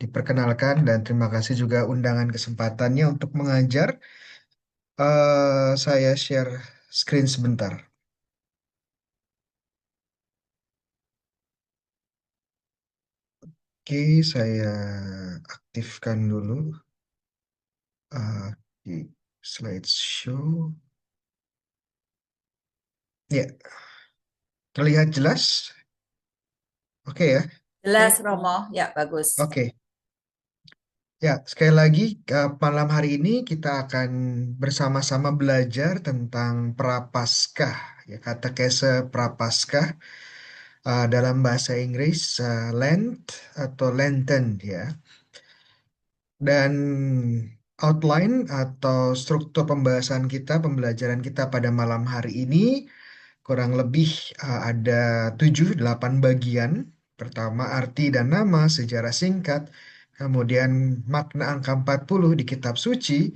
diperkenalkan dan terima kasih juga undangan kesempatannya untuk mengajar. Saya share screen sebentar. Oke, saya aktifkan dulu di slideshow. Ya, terlihat jelas? Oke ya. Jelas, Romo. Ya, bagus. Oke. Ya, sekali lagi malam hari ini kita akan bersama-sama belajar tentang Prapaskah, ya katekese Prapaskah dalam bahasa Inggris Lent atau Lenten ya. Dan outline atau struktur pembahasan kita, pembelajaran kita pada malam hari ini kurang lebih ada 7-8 bagian. Pertama, arti dan nama, sejarah singkat. Kemudian makna angka 40 di kitab suci.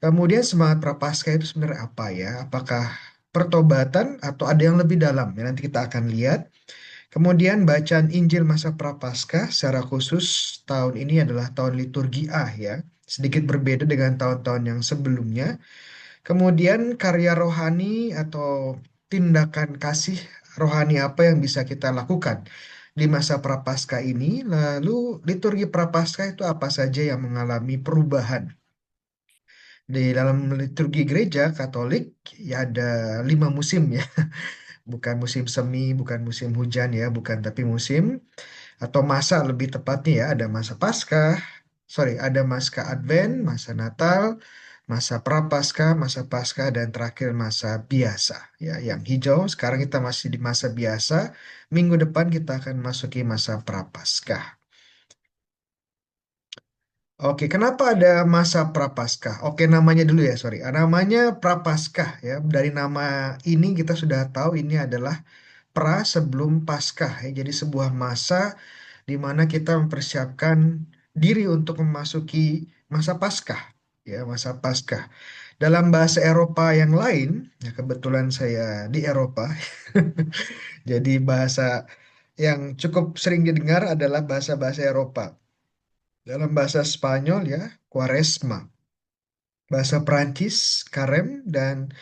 Kemudian semangat Prapaskah itu sebenarnya apa ya? Apakah pertobatan atau ada yang lebih dalam? Ya, nanti kita akan lihat. Kemudian bacaan Injil masa Prapaskah secara khusus tahun ini adalah tahun liturgi A ya. Sedikit berbeda dengan tahun-tahun yang sebelumnya. Kemudian karya rohani atau tindakan kasih rohani apa yang bisa kita lakukan di masa Prapaskah ini. Lalu liturgi Prapaskah itu apa saja yang mengalami perubahan. Di dalam liturgi gereja Katolik ya ada 5 musim ya. Bukan musim semi, bukan musim hujan ya, bukan tapi musim atau masa lebih tepatnya ya, ada masa Paskah, sorry, ada masa Advent, masa Natal, masa Prapaskah, masa Paskah, dan terakhir masa biasa ya. Yang hijau sekarang kita masih di masa biasa, minggu depan kita akan masuki masa Prapaskah. Oke, kenapa ada masa Prapaskah? Oke, namanya dulu ya, sorry. Namanya Prapaskah ya. Dari nama ini kita sudah tahu ini adalah pra sebelum Paskah ya. Jadi sebuah masa di mana kita mempersiapkan diri untuk memasuki masa Paskah ya, masa Paskah. Dalam bahasa Eropa yang lain, ya kebetulan saya di Eropa. Jadi bahasa yang cukup sering didengar adalah bahasa-bahasa Eropa. Dalam bahasa Spanyol ya, Quaresma. Bahasa Prancis, Carême, dan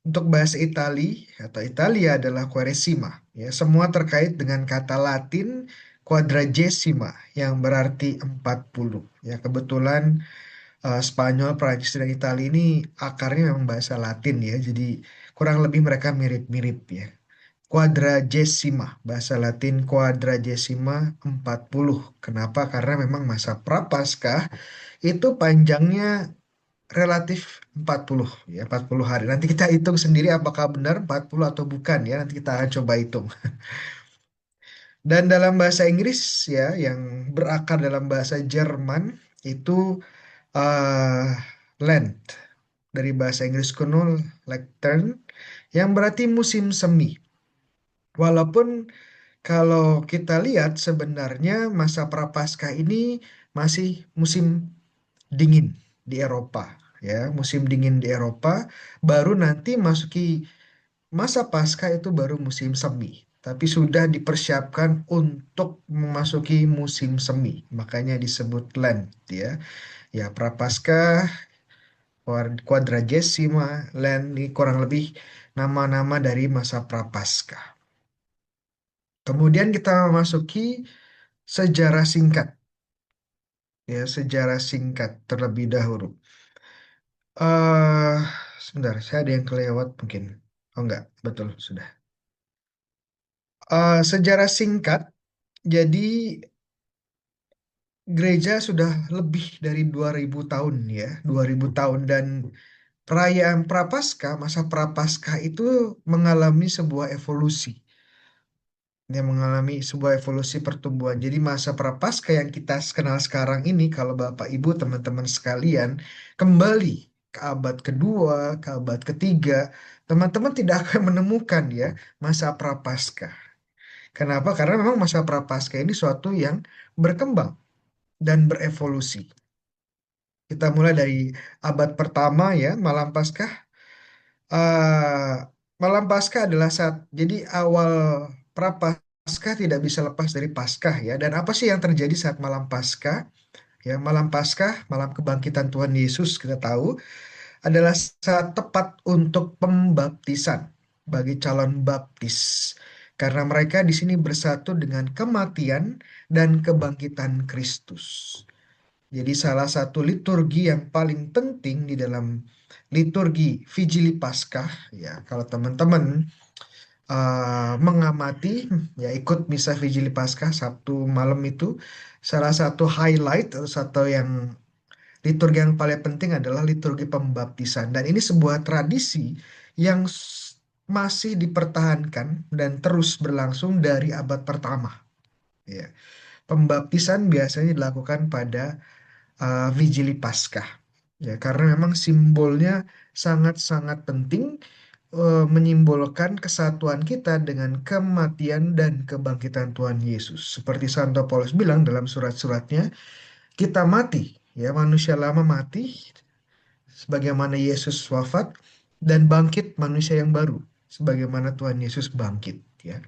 untuk bahasa Itali atau Italia adalah Quaresima. Ya, semua terkait dengan kata Latin quadragesima yang berarti 40. Ya, kebetulan Spanyol, Prancis, dan Italia ini akarnya memang bahasa Latin ya. Jadi kurang lebih mereka mirip-mirip ya. Quadragesima, bahasa Latin quadragesima 40. Kenapa? Karena memang masa Prapaskah itu panjangnya relatif 40 ya, 40 hari. Nanti kita hitung sendiri apakah benar 40 atau bukan ya. Nanti kita akan coba hitung. Dan dalam bahasa Inggris ya yang berakar dalam bahasa Jerman itu eh Lent, dari bahasa Inggris kuno Lectern, yang berarti musim semi. Walaupun kalau kita lihat sebenarnya masa Prapaskah ini masih musim dingin di Eropa ya, musim dingin di Eropa, baru nanti masuki masa pasca itu baru musim semi, tapi sudah dipersiapkan untuk memasuki musim semi, makanya disebut Lent ya. Ya, Prapaskah, Quadragesima, Lent ini kurang lebih nama-nama dari masa Prapaskah. Kemudian kita memasuki sejarah singkat ya, sejarah singkat terlebih dahulu. eh Sebentar, saya ada yang kelewat mungkin. Oh enggak, betul sudah. Sejarah singkat, jadi gereja sudah lebih dari 2000 tahun ya, 2000 tahun, dan perayaan Prapaskah, masa Prapaskah itu mengalami sebuah evolusi. Dia mengalami sebuah evolusi pertumbuhan. Jadi masa Prapaskah yang kita kenal sekarang ini, kalau Bapak Ibu teman-teman sekalian kembali ke abad kedua, ke abad ketiga, teman-teman tidak akan menemukan ya masa Prapaskah. Kenapa? Karena memang masa Prapaskah ini suatu yang berkembang dan berevolusi. Kita mulai dari abad pertama ya, Malam Paskah. eh Malam Paskah adalah saat, jadi awal Prapaskah Paskah tidak bisa lepas dari Paskah ya. Dan apa sih yang terjadi saat malam Paskah? Ya, malam Paskah, malam kebangkitan Tuhan Yesus kita tahu adalah saat tepat untuk pembaptisan bagi calon baptis. Karena mereka di sini bersatu dengan kematian dan kebangkitan Kristus. Jadi salah satu liturgi yang paling penting di dalam liturgi Vigili Paskah, ya kalau teman-teman mengamati, ya ikut misa Vigili Paskah Sabtu malam itu, salah satu highlight atau satu yang liturgi yang paling penting adalah liturgi pembaptisan. Dan ini sebuah tradisi yang masih dipertahankan dan terus berlangsung dari abad pertama. Ya. Pembaptisan biasanya dilakukan pada Vigili Paskah. Ya, karena memang simbolnya sangat-sangat penting, menyimbolkan kesatuan kita dengan kematian dan kebangkitan Tuhan Yesus. Seperti Santo Paulus bilang dalam surat-suratnya, kita mati, ya manusia lama mati, sebagaimana Yesus wafat, dan bangkit manusia yang baru, sebagaimana Tuhan Yesus bangkit. Ya.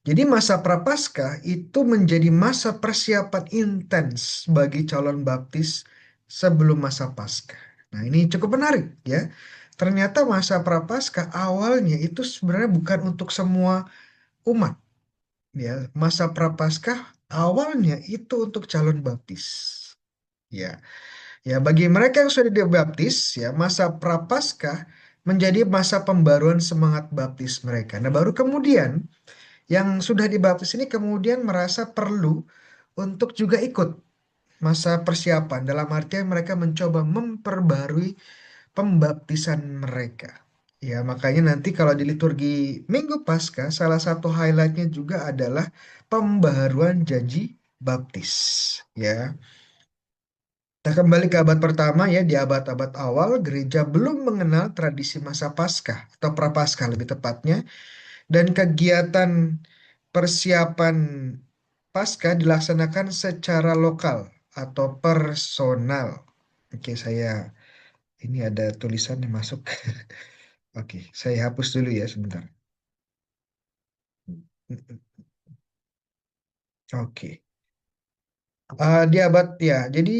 Jadi masa Prapaskah itu menjadi masa persiapan intens bagi calon baptis sebelum masa Paskah. Nah, ini cukup menarik ya. Ternyata masa Prapaskah awalnya itu sebenarnya bukan untuk semua umat ya. Masa Prapaskah awalnya itu untuk calon baptis. Ya. Ya, bagi mereka yang sudah dibaptis ya, masa Prapaskah menjadi masa pembaruan semangat baptis mereka. Nah, baru kemudian yang sudah dibaptis ini kemudian merasa perlu untuk juga ikut masa persiapan, dalam artian mereka mencoba memperbarui pembaptisan mereka. Ya, makanya nanti kalau di liturgi Minggu Paskah, salah satu highlightnya juga adalah pembaharuan janji baptis. Ya, kita kembali ke abad pertama ya, di abad-abad awal gereja belum mengenal tradisi masa Paskah atau Prapaskah lebih tepatnya, dan kegiatan persiapan Paskah dilaksanakan secara lokal atau personal. Oke, saya ini ada tulisan yang masuk. Oke, saya hapus dulu ya sebentar. Oke. Di abad ya, jadi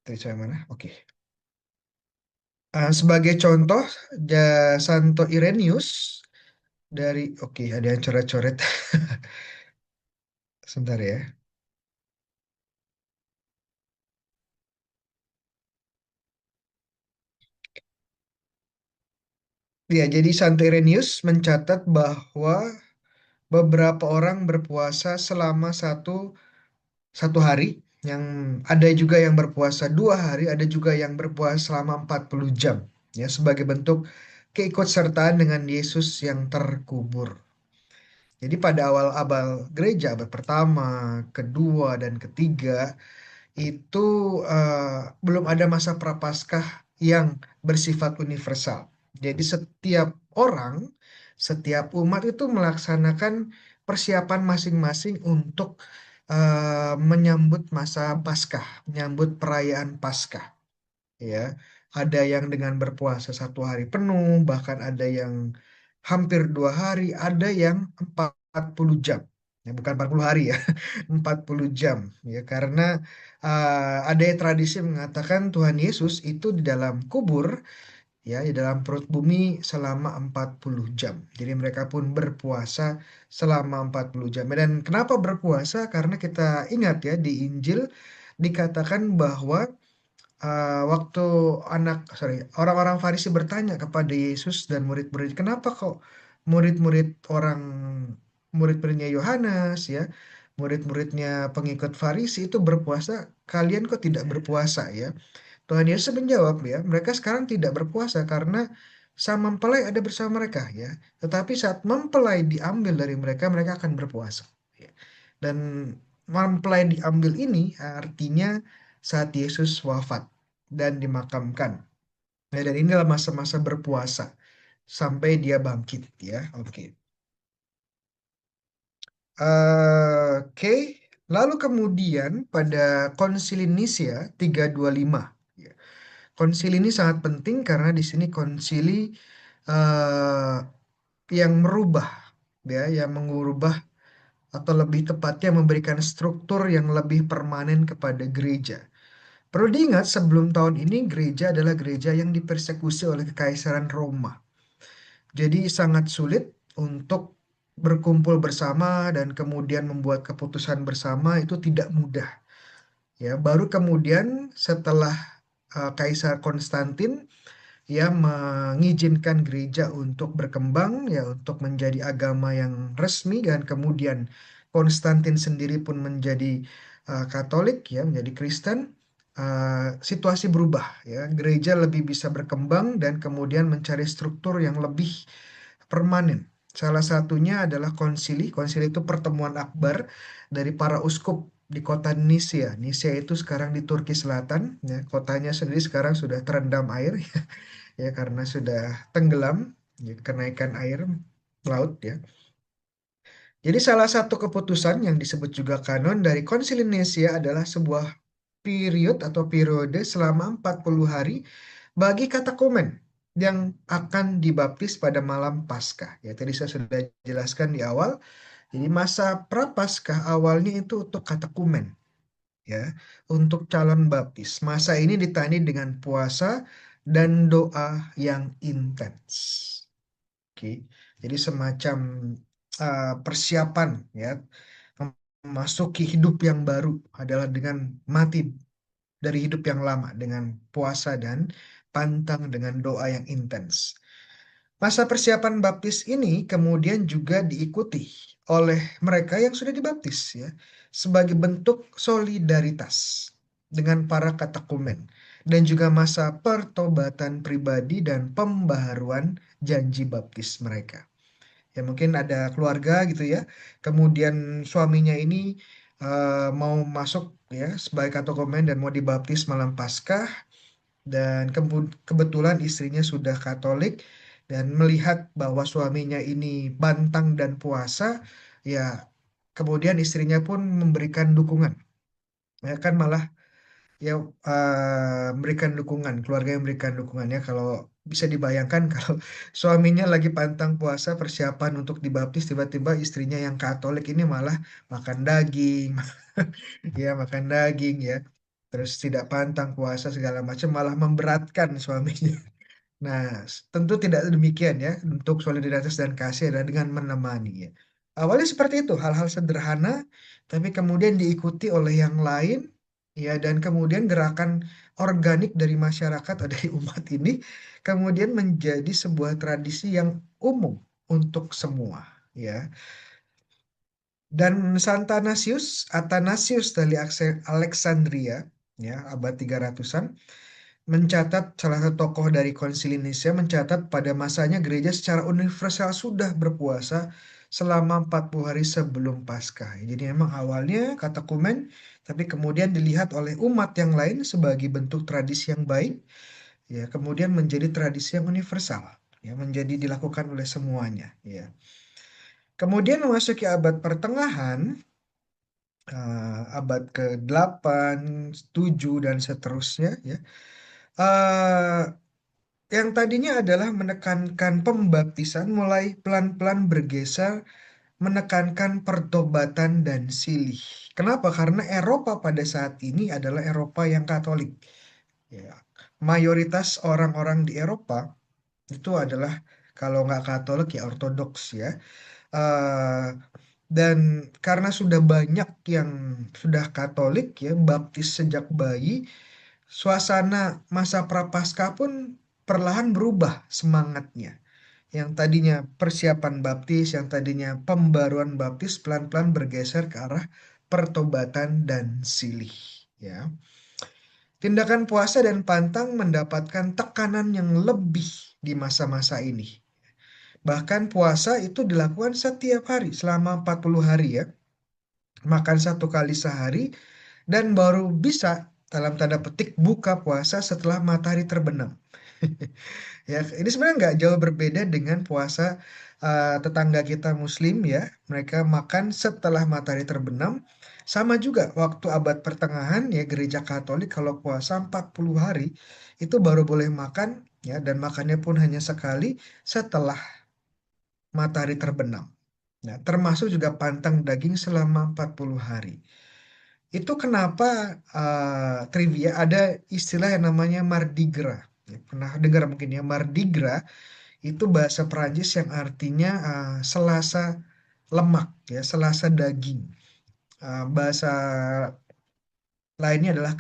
tadi saya mana? Oke. Sebagai contoh, Santo Irenaeus dari, oke, ada yang coret-coret. Sebentar ya. Ya, jadi Santo Irenaeus mencatat bahwa beberapa orang berpuasa selama satu hari, yang ada juga yang berpuasa 2 hari, ada juga yang berpuasa selama 40 jam, ya sebagai bentuk keikutsertaan dengan Yesus yang terkubur. Jadi pada awal abad gereja, abad pertama, kedua, dan ketiga, itu belum ada masa prapaskah yang bersifat universal. Jadi setiap orang, setiap umat itu melaksanakan persiapan masing-masing untuk menyambut masa Paskah, menyambut perayaan Paskah. Ya, ada yang dengan berpuasa 1 hari penuh, bahkan ada yang hampir 2 hari, ada yang 40 jam. Ya, bukan 40 hari ya, 40 jam ya, karena ada tradisi mengatakan Tuhan Yesus itu di dalam kubur, ya di dalam perut bumi selama 40 jam. Jadi mereka pun berpuasa selama 40 jam. Dan kenapa berpuasa? Karena kita ingat ya, di Injil dikatakan bahwa waktu orang-orang Farisi bertanya kepada Yesus dan murid-murid, kenapa kok murid-murid orang murid-muridnya Yohanes ya, murid-muridnya pengikut Farisi itu berpuasa, kalian kok tidak berpuasa ya? Tuhan Yesus menjawab ya, mereka sekarang tidak berpuasa karena sang mempelai ada bersama mereka ya. Tetapi saat mempelai diambil dari mereka, mereka akan berpuasa. Ya. Dan mempelai diambil ini artinya saat Yesus wafat dan dimakamkan. Nah, dan inilah masa-masa berpuasa sampai dia bangkit ya. Oke. Oke. Lalu kemudian pada Konsili Nisia 325. Ya. Konsili ini sangat penting karena di sini konsili yang merubah ya yang mengubah atau lebih tepatnya memberikan struktur yang lebih permanen kepada gereja. Perlu diingat sebelum tahun ini gereja adalah gereja yang dipersekusi oleh Kekaisaran Roma. Jadi sangat sulit untuk berkumpul bersama dan kemudian membuat keputusan bersama itu tidak mudah. Ya, baru kemudian setelah Kaisar Konstantin ya mengizinkan gereja untuk berkembang ya untuk menjadi agama yang resmi dan kemudian Konstantin sendiri pun menjadi Katolik ya menjadi Kristen. Situasi berubah ya gereja lebih bisa berkembang dan kemudian mencari struktur yang lebih permanen. Salah satunya adalah konsili. Konsili itu pertemuan akbar dari para uskup di kota Nisea. Nisea itu sekarang di Turki Selatan. Ya, kotanya sendiri sekarang sudah terendam air ya karena sudah tenggelam ya, kenaikan air laut ya. Jadi salah satu keputusan yang disebut juga kanon dari Konsili Nicea adalah sebuah periode selama 40 hari bagi katekumen yang akan dibaptis pada malam Paskah. Ya, tadi saya sudah jelaskan di awal. Jadi masa Prapaskah awalnya itu untuk katekumen ya, untuk calon baptis. Masa ini ditandai dengan puasa dan doa yang intens. Oke, jadi semacam persiapan ya memasuki hidup yang baru adalah dengan mati dari hidup yang lama dengan puasa dan pantang dengan doa yang intens. Masa persiapan baptis ini kemudian juga diikuti oleh mereka yang sudah dibaptis ya sebagai bentuk solidaritas dengan para katekumen dan juga masa pertobatan pribadi dan pembaharuan janji baptis mereka. Ya mungkin ada keluarga gitu ya. Kemudian suaminya ini mau masuk ya sebagai katekumen dan mau dibaptis malam Paskah dan kebetulan istrinya sudah Katolik dan melihat bahwa suaminya ini bantang dan puasa, ya kemudian istrinya pun memberikan dukungan. Ya kan malah ya memberikan dukungan, keluarga yang memberikan dukungannya kalau bisa dibayangkan kalau suaminya lagi pantang puasa persiapan untuk dibaptis tiba-tiba istrinya yang Katolik ini malah makan daging, ya makan daging ya. Terus tidak pantang puasa segala macam malah memberatkan suaminya. Nah, tentu tidak demikian ya. Untuk solidaritas dan kasih adalah dengan menemani ya. Awalnya seperti itu, hal-hal sederhana, tapi kemudian diikuti oleh yang lain, ya, dan kemudian gerakan organik dari masyarakat atau dari umat ini, kemudian menjadi sebuah tradisi yang umum untuk semua, ya. Dan Athanasius dari Alexandria, ya, abad 300-an, mencatat salah satu tokoh dari Konsili Nicea mencatat pada masanya gereja secara universal sudah berpuasa selama 40 hari sebelum Paskah. Jadi memang awalnya katekumen, tapi kemudian dilihat oleh umat yang lain sebagai bentuk tradisi yang baik, ya kemudian menjadi tradisi yang universal, ya menjadi dilakukan oleh semuanya, ya. Kemudian memasuki abad pertengahan, abad ke-8, 7 dan seterusnya, ya. eh, yang tadinya adalah menekankan pembaptisan mulai pelan-pelan bergeser menekankan pertobatan dan silih. Kenapa? Karena Eropa pada saat ini adalah Eropa yang Katolik. Ya. Mayoritas orang-orang di Eropa itu adalah kalau nggak Katolik ya Ortodoks ya. Eh, dan karena sudah banyak yang sudah Katolik ya, baptis sejak bayi, suasana masa Prapaskah pun perlahan berubah semangatnya. Yang tadinya persiapan baptis, yang tadinya pembaruan baptis pelan-pelan bergeser ke arah pertobatan dan silih. Ya, tindakan puasa dan pantang mendapatkan tekanan yang lebih di masa-masa ini. Bahkan puasa itu dilakukan setiap hari selama 40 hari ya. Makan satu kali sehari dan baru bisa dalam tanda petik buka puasa setelah matahari terbenam. Ya, ini sebenarnya nggak jauh berbeda dengan puasa tetangga kita Muslim ya. Mereka makan setelah matahari terbenam. Sama juga waktu abad pertengahan ya gereja Katolik kalau puasa 40 hari itu baru boleh makan ya dan makannya pun hanya sekali setelah matahari terbenam. Nah, termasuk juga pantang daging selama 40 hari. Itu kenapa trivia ada istilah yang namanya Mardi Gras. Ya, pernah dengar mungkin ya, Mardi Gras itu bahasa Perancis yang artinya Selasa lemak ya, Selasa daging. Bahasa lainnya adalah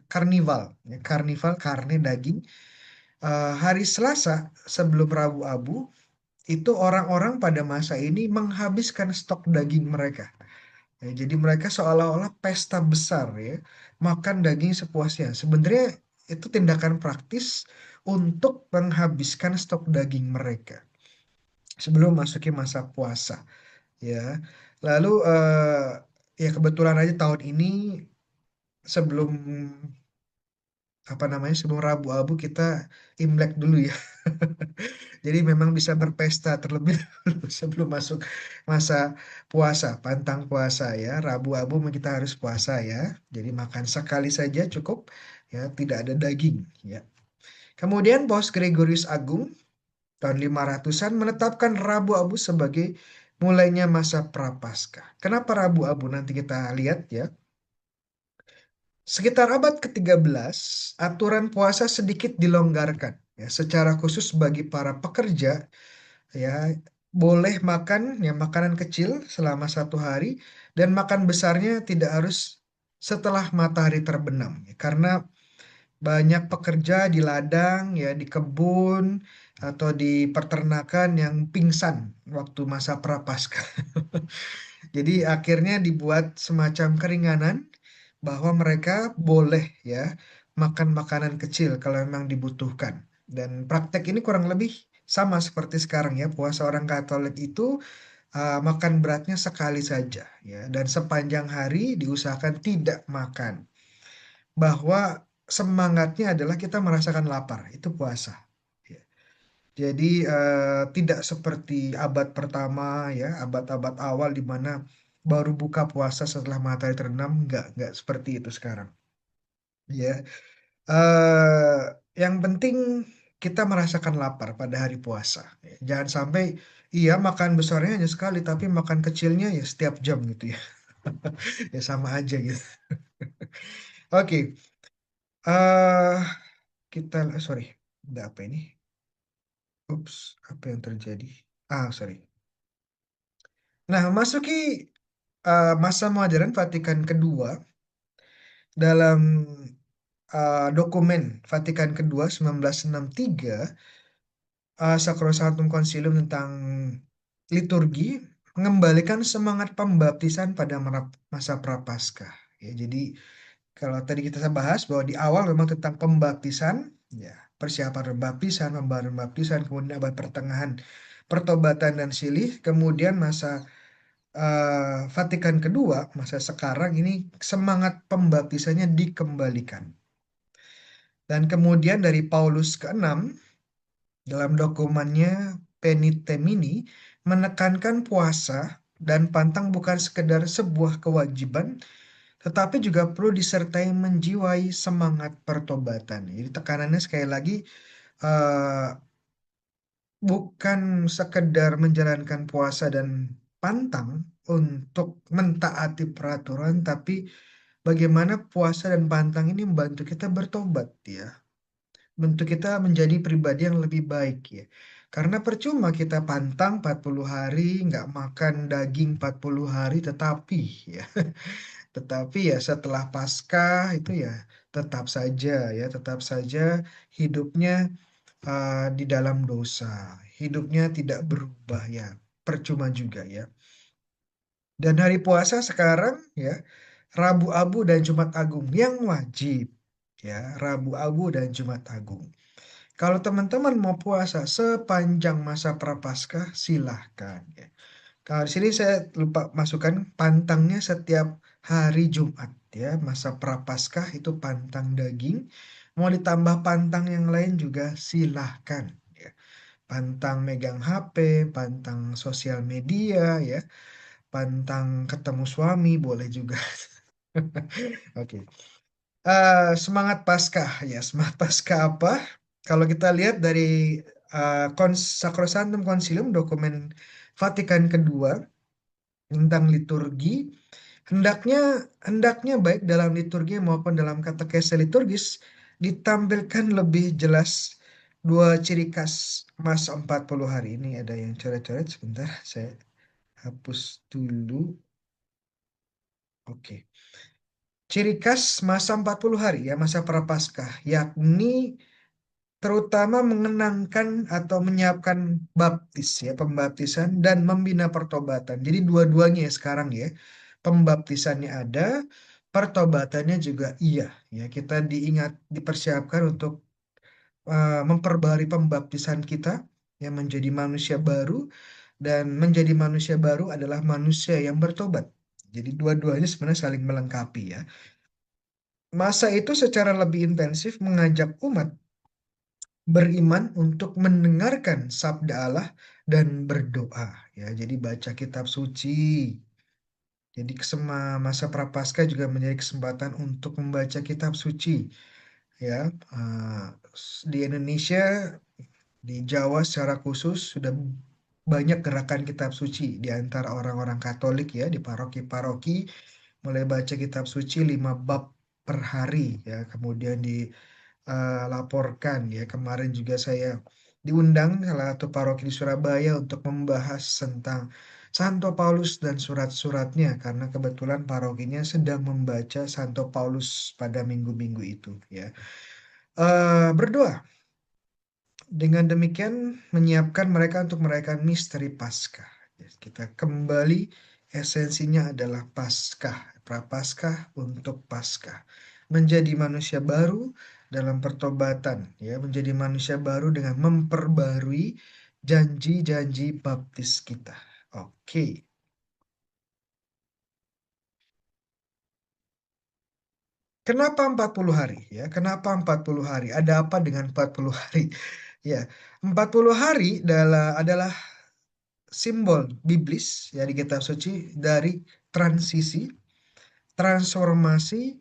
karnival, ya, karnival karne daging. Hari Selasa sebelum Rabu Abu itu orang-orang pada masa ini menghabiskan stok daging mereka. Ya, jadi mereka seolah-olah pesta besar ya, makan daging sepuasnya. Sebenarnya itu tindakan praktis untuk menghabiskan stok daging mereka sebelum masuki masa puasa ya. Lalu ya kebetulan aja tahun ini sebelum apa namanya sebelum Rabu Abu kita Imlek dulu ya. Jadi memang bisa berpesta terlebih dahulu sebelum masuk masa puasa, pantang puasa ya. Rabu Abu kita harus puasa ya. Jadi makan sekali saja cukup ya, tidak ada daging ya. Kemudian Paus Gregorius Agung tahun 500-an menetapkan Rabu Abu sebagai mulainya masa Prapaskah. Kenapa Rabu Abu? Nanti kita lihat ya. Sekitar abad ke-13, aturan puasa sedikit dilonggarkan ya, secara khusus bagi para pekerja ya boleh makan ya makanan kecil selama 1 hari dan makan besarnya tidak harus setelah matahari terbenam ya, karena banyak pekerja di ladang ya di kebun atau di peternakan yang pingsan waktu masa prapaskah. Jadi akhirnya dibuat semacam keringanan bahwa mereka boleh ya makan makanan kecil kalau memang dibutuhkan. Dan praktek ini kurang lebih sama seperti sekarang ya. Puasa orang Katolik itu makan beratnya sekali saja ya dan sepanjang hari diusahakan tidak makan. Bahwa semangatnya adalah kita merasakan lapar, itu puasa. Ya. Jadi tidak seperti abad pertama ya, abad-abad awal di mana baru buka puasa setelah matahari terbenam, nggak seperti itu sekarang. Ya, eh yang penting kita merasakan lapar pada hari puasa. Ya, jangan sampai iya makan besarnya hanya sekali, tapi makan kecilnya ya setiap jam gitu ya. Ya sama aja gitu. Oke, eh kita sorry, ada apa ini? Ups, apa yang terjadi? Sorry. Nah, masuki masa modern Vatikan kedua dalam dokumen Vatikan kedua 1963, Sacrosanctum Concilium tentang liturgi mengembalikan semangat pembaptisan pada masa Prapaskah. Ya, jadi kalau tadi kita bahas bahwa di awal memang tentang pembaptisan, ya persiapan pembaptisan, pembaruan baptisan, kemudian abad pertengahan pertobatan dan silih, kemudian masa Vatikan kedua, masa sekarang ini semangat pembaptisannya dikembalikan. Dan kemudian dari Paulus ke-6 dalam dokumennya Penitemini menekankan puasa dan pantang bukan sekedar sebuah kewajiban, tetapi juga perlu disertai menjiwai semangat pertobatan. Jadi tekanannya sekali lagi eh, bukan sekedar menjalankan puasa dan pantang untuk mentaati peraturan, tapi bagaimana puasa dan pantang ini membantu kita bertobat ya. Bentuk kita menjadi pribadi yang lebih baik ya. Karena percuma kita pantang 40 hari, nggak makan daging 40 hari, tetapi ya, tetapi ya setelah Paskah itu ya tetap saja hidupnya di dalam dosa. Hidupnya tidak berubah ya. Percuma juga ya. Dan hari puasa sekarang ya, Rabu Abu dan Jumat Agung yang wajib ya, Rabu Abu dan Jumat Agung. Kalau teman-teman mau puasa sepanjang masa Prapaskah, silahkan ya. Kalau di sini saya lupa masukkan pantangnya setiap hari Jumat ya, masa Prapaskah itu pantang daging. Mau ditambah pantang yang lain juga silahkan ya. Pantang megang HP, pantang sosial media ya, pantang ketemu suami boleh juga. Oke. Semangat Paskah ya, semangat Paskah apa? Kalau kita lihat dari Sacrosanctum Concilium dokumen Vatikan kedua tentang liturgi, hendaknya hendaknya baik dalam liturgi maupun dalam katekese liturgis ditampilkan lebih jelas dua ciri khas masa 40 hari. Ini ada yang coret-coret sebentar, saya hapus dulu. Oke. Ciri khas masa 40 hari ya, masa Prapaskah, yakni terutama mengenangkan atau menyiapkan baptis ya, pembaptisan dan membina pertobatan. Jadi dua-duanya ya sekarang ya. Pembaptisannya ada, pertobatannya juga iya ya. Kita dipersiapkan untuk memperbarui pembaptisan kita yang menjadi manusia baru, dan menjadi manusia baru adalah manusia yang bertobat. Jadi dua-duanya sebenarnya saling melengkapi ya. Masa itu secara lebih intensif mengajak umat beriman untuk mendengarkan sabda Allah dan berdoa ya. Jadi baca kitab suci. Jadi masa Prapaskah juga menjadi kesempatan untuk membaca kitab suci ya. Eh, di Indonesia, di Jawa secara khusus sudah banyak gerakan kitab suci di antara orang-orang Katolik ya, di paroki-paroki mulai baca kitab suci 5 bab per hari ya. Kemudian laporkan ya. Kemarin juga saya diundang salah satu paroki di Surabaya untuk membahas tentang Santo Paulus dan surat-suratnya, karena kebetulan parokinya sedang membaca Santo Paulus pada minggu-minggu itu ya. Berdoa dengan demikian menyiapkan mereka untuk merayakan misteri Paskah. Ya, kita kembali, esensinya adalah Paskah, Prapaskah untuk Paskah. Menjadi manusia baru dalam pertobatan, ya, menjadi manusia baru dengan memperbarui janji-janji baptis kita. Oke. Kenapa 40 hari? Ya, kenapa 40 hari? Ada apa dengan 40 hari? Ya, 40 hari adalah simbol biblis ya di kitab suci dari transisi, transformasi,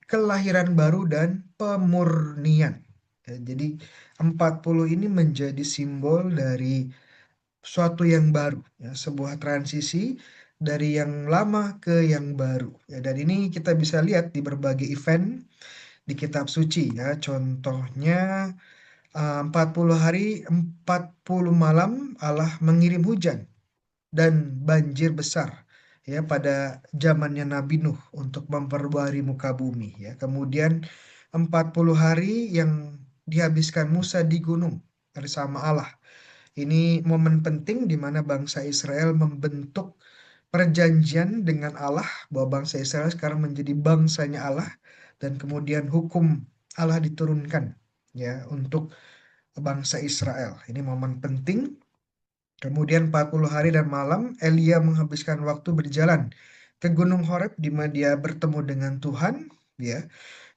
kelahiran baru dan pemurnian. Ya, jadi 40 ini menjadi simbol dari suatu yang baru ya, sebuah transisi dari yang lama ke yang baru. Ya, dan ini kita bisa lihat di berbagai event di kitab suci ya. Contohnya 40 hari 40 malam Allah mengirim hujan dan banjir besar ya pada zamannya Nabi Nuh untuk memperbarui muka bumi ya. Kemudian 40 hari yang dihabiskan Musa di gunung bersama Allah. Ini momen penting di mana bangsa Israel membentuk perjanjian dengan Allah, bahwa bangsa Israel sekarang menjadi bangsanya Allah, dan kemudian hukum Allah diturunkan ya untuk bangsa Israel. Ini momen penting. Kemudian 40 hari dan malam Elia menghabiskan waktu berjalan ke Gunung Horeb di mana dia bertemu dengan Tuhan ya.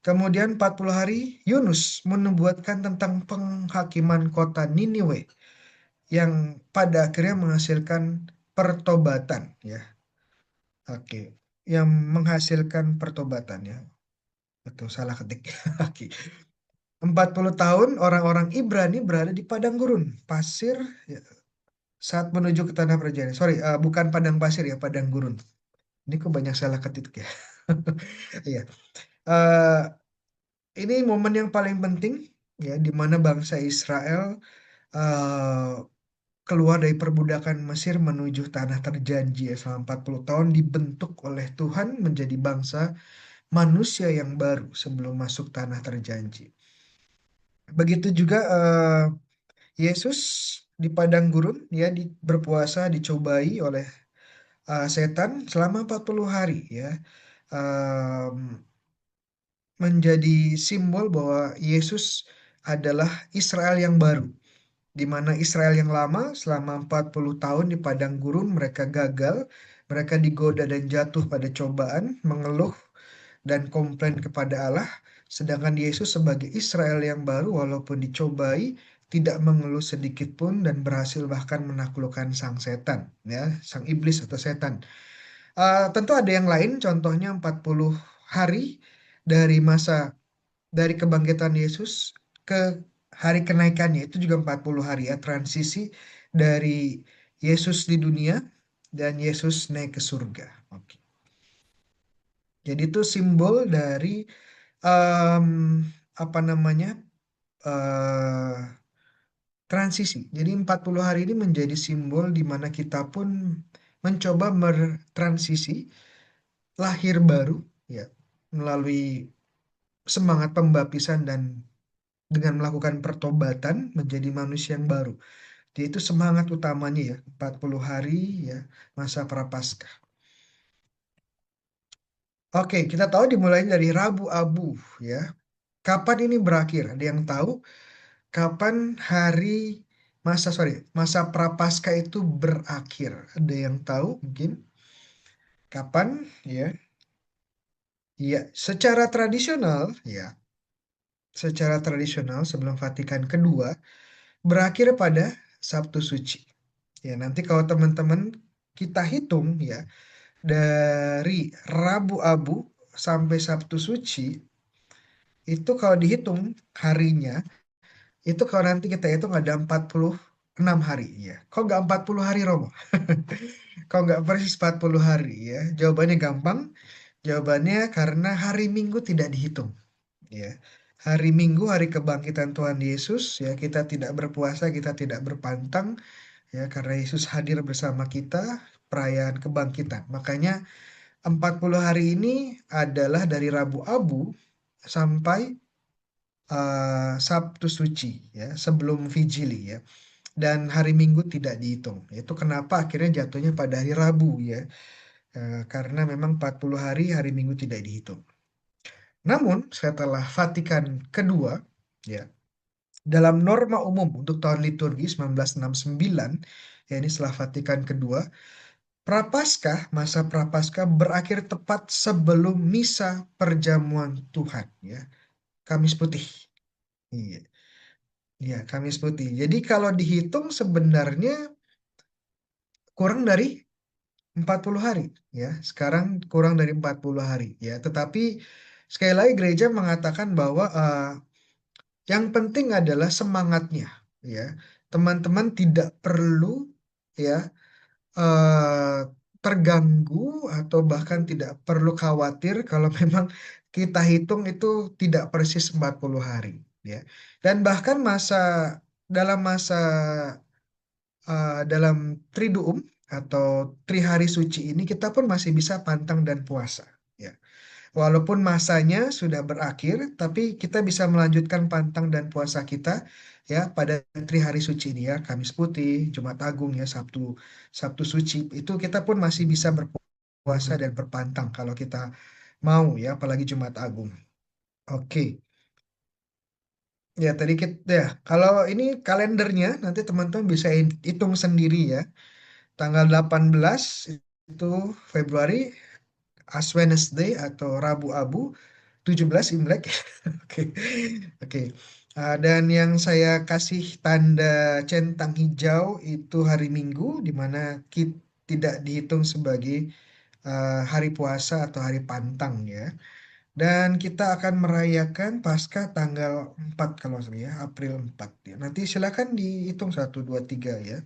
Kemudian 40 hari Yunus menubuatkan tentang penghakiman kota Niniwe yang pada akhirnya menghasilkan pertobatan ya. Oke, yang menghasilkan pertobatan ya. Betul, salah ketik. Oke. 40 tahun orang-orang Ibrani berada di padang gurun, pasir ya, saat menuju ke tanah perjanjian. Sorry, bukan padang pasir ya, padang gurun. Ini kok banyak salah ketik ya. Iya. Eh, ini momen yang paling penting ya, di mana bangsa Israel eh, keluar dari perbudakan Mesir menuju tanah terjanji ya, selama 40 tahun dibentuk oleh Tuhan menjadi bangsa manusia yang baru sebelum masuk tanah terjanji. Begitu juga Yesus di padang gurun ya, berpuasa dicobai oleh setan selama 40 hari ya. Em, Menjadi simbol bahwa Yesus adalah Israel yang baru, di mana Israel yang lama selama 40 tahun di padang gurun mereka gagal, mereka digoda dan jatuh pada cobaan, mengeluh dan komplain kepada Allah. Sedangkan Yesus sebagai Israel yang baru walaupun dicobai tidak mengeluh sedikit pun dan berhasil bahkan menaklukkan sang setan ya, sang iblis atau setan. Tentu ada yang lain, contohnya 40 hari dari dari kebangkitan Yesus ke hari kenaikannya, itu juga 40 hari ya, transisi dari Yesus di dunia dan Yesus naik ke surga. Oke. Jadi itu simbol dari em, apa namanya eh transisi. Jadi 40 hari ini menjadi simbol di mana kita pun mencoba bertransisi lahir baru ya melalui semangat pembaptisan dan dengan melakukan pertobatan menjadi manusia yang baru. Jadi itu semangat utamanya ya, 40 hari ya masa Prapaskah. Oke, kita tahu dimulai dari Rabu Abu ya. Kapan ini berakhir? Ada yang tahu kapan hari masa Prapaskah itu berakhir? Ada yang tahu mungkin kapan ya? Ya, secara tradisional sebelum Vatikan kedua berakhir pada Sabtu Suci. Ya, nanti kalau teman-teman kita hitung ya dari Rabu Abu sampai Sabtu Suci itu kalau dihitung harinya itu kalau nanti kita hitung ada 46 hari ya. Kok nggak 40 hari Romo? Kok nggak persis 40 hari ya? Jawabannya gampang. Jawabannya karena hari Minggu tidak dihitung ya. Hari Minggu hari kebangkitan Tuhan Yesus ya kita tidak berpuasa, kita tidak berpantang ya karena Yesus hadir bersama kita perayaan kebangkitan. Makanya 40 hari ini adalah dari Rabu Abu sampai Sabtu Suci ya sebelum Vigili ya. Dan hari Minggu tidak dihitung. Itu kenapa akhirnya jatuhnya pada hari Rabu ya. Karena memang 40 hari hari Minggu tidak dihitung. Namun setelah Vatikan kedua ya dalam norma umum untuk tahun liturgi 1969 ya ini setelah Vatikan kedua masa Prapaskah berakhir tepat sebelum misa perjamuan Tuhan ya Kamis Putih. Iya, iya, Kamis Putih. Jadi kalau dihitung sebenarnya kurang dari 40 hari ya. Sekarang kurang dari 40 hari ya. Tetapi sekali lagi gereja mengatakan bahwa yang penting adalah semangatnya ya. Teman-teman tidak perlu ya eh, terganggu atau bahkan tidak perlu khawatir kalau memang kita hitung itu tidak persis 40 hari ya. Dan bahkan dalam masa dalam Triduum atau Trihari Suci ini kita pun masih bisa pantang dan puasa ya. Walaupun masanya sudah berakhir, tapi kita bisa melanjutkan pantang dan puasa kita ya pada Trihari Suci ini ya, Kamis Putih, Jumat Agung ya, Sabtu Suci. Itu kita pun masih bisa berpuasa dan berpantang kalau kita mau ya, apalagi Jumat Agung. Oke. Ya, tadi kita ya, kalau ini kalendernya nanti teman-teman bisa hitung sendiri ya. Tanggal 18 itu Februari Ash Wednesday atau Rabu Abu, 17 Imlek. Oke. Oke. Dan yang saya kasih tanda centang hijau itu hari Minggu di mana tidak dihitung sebagai hari puasa atau hari pantang ya. Dan kita akan merayakan Paskah tanggal 4 kalau nggak salah ya, April 4 ya. Nanti silakan dihitung 1, 2, 3 ya.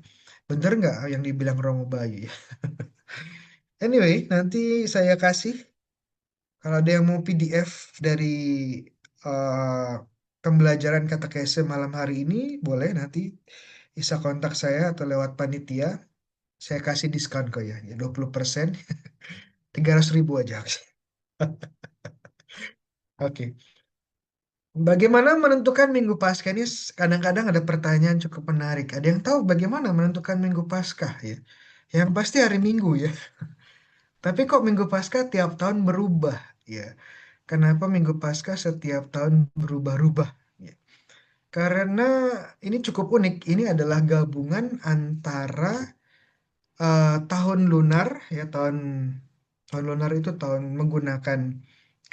Bener nggak yang dibilang Romo Bayu ya? Anyway, nanti saya kasih kalau ada yang mau PDF dari eh, pembelajaran katekese malam hari ini, boleh nanti bisa kontak saya atau lewat panitia. Saya kasih diskon kok ya 20%, 300.000 aja. Oke. Bagaimana menentukan Minggu Paskah ini? Kadang-kadang ada pertanyaan cukup menarik. Ada yang tahu bagaimana menentukan Minggu Paskah ya? Yang pasti hari Minggu ya. Tapi kok Minggu Paskah tiap tahun berubah ya? Kenapa Minggu Paskah setiap tahun berubah-ubah? Ya. Karena ini cukup unik. Ini adalah gabungan antara tahun lunar ya tahun lunar itu tahun menggunakan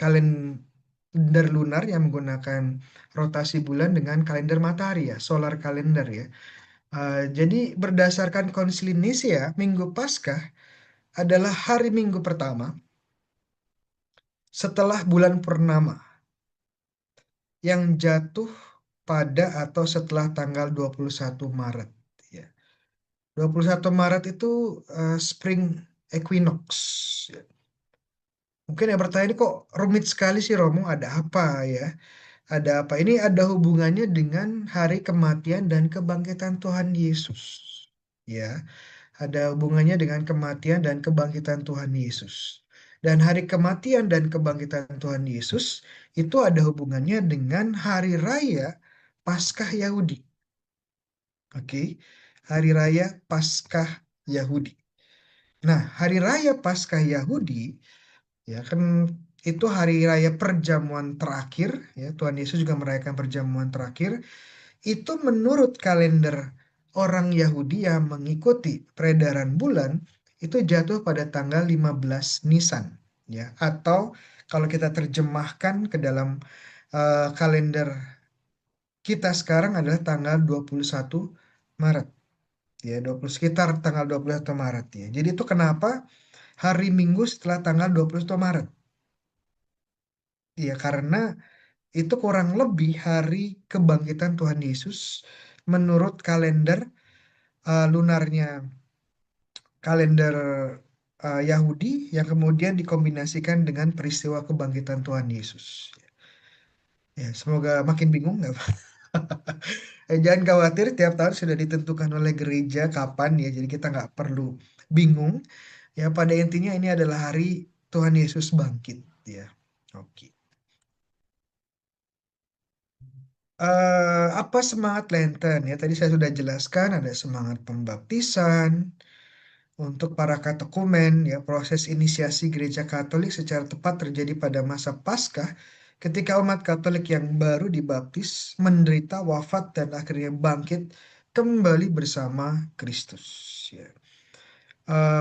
kalender lunar yang menggunakan rotasi bulan dengan kalender matahari ya, solar kalender ya. Jadi berdasarkan Konsili Nicea, Minggu Paskah adalah hari Minggu pertama setelah bulan purnama yang jatuh pada atau setelah tanggal 21 Maret ya. 21 Maret itu Spring Equinox. Ya. Mungkin yang bertanya ini kok rumit sekali sih Romo, ada apa ya? Ada apa? Ini ada hubungannya dengan hari kematian dan kebangkitan Tuhan Yesus. Ya, ada hubungannya dengan kematian dan kebangkitan Tuhan Yesus. Dan hari kematian dan kebangkitan Tuhan Yesus itu ada hubungannya dengan hari raya Paskah Yahudi. Oke, hari raya Paskah Yahudi. Nah, hari raya Paskah Yahudi ya kan itu hari raya perjamuan terakhir ya. Tuhan Yesus juga merayakan perjamuan terakhir itu menurut kalender orang Yahudi yang mengikuti peredaran bulan itu jatuh pada tanggal 15 Nisan ya, atau kalau kita terjemahkan ke dalam kalender kita sekarang adalah tanggal 21 Maret ya, 20 sekitar tanggal 21 Maret ya. Jadi itu kenapa hari Minggu setelah tanggal 21 Maret. Ya karena itu kurang lebih hari kebangkitan Tuhan Yesus menurut kalender lunarnya kalender Yahudi yang kemudian dikombinasikan dengan peristiwa kebangkitan Tuhan Yesus. Ya, semoga makin bingung nggak Pak? Jangan khawatir, tiap tahun sudah ditentukan oleh gereja kapan ya, jadi kita nggak perlu bingung. Ya, pada intinya ini adalah hari Tuhan Yesus bangkit. Ya, oke. Apa semangat Lenten ya? Tadi saya sudah jelaskan ada semangat pembaptisan untuk para katekumen ya. Proses inisiasi Gereja Katolik secara tepat terjadi pada masa Paskah ketika umat Katolik yang baru dibaptis menderita wafat dan akhirnya bangkit kembali bersama Kristus ya.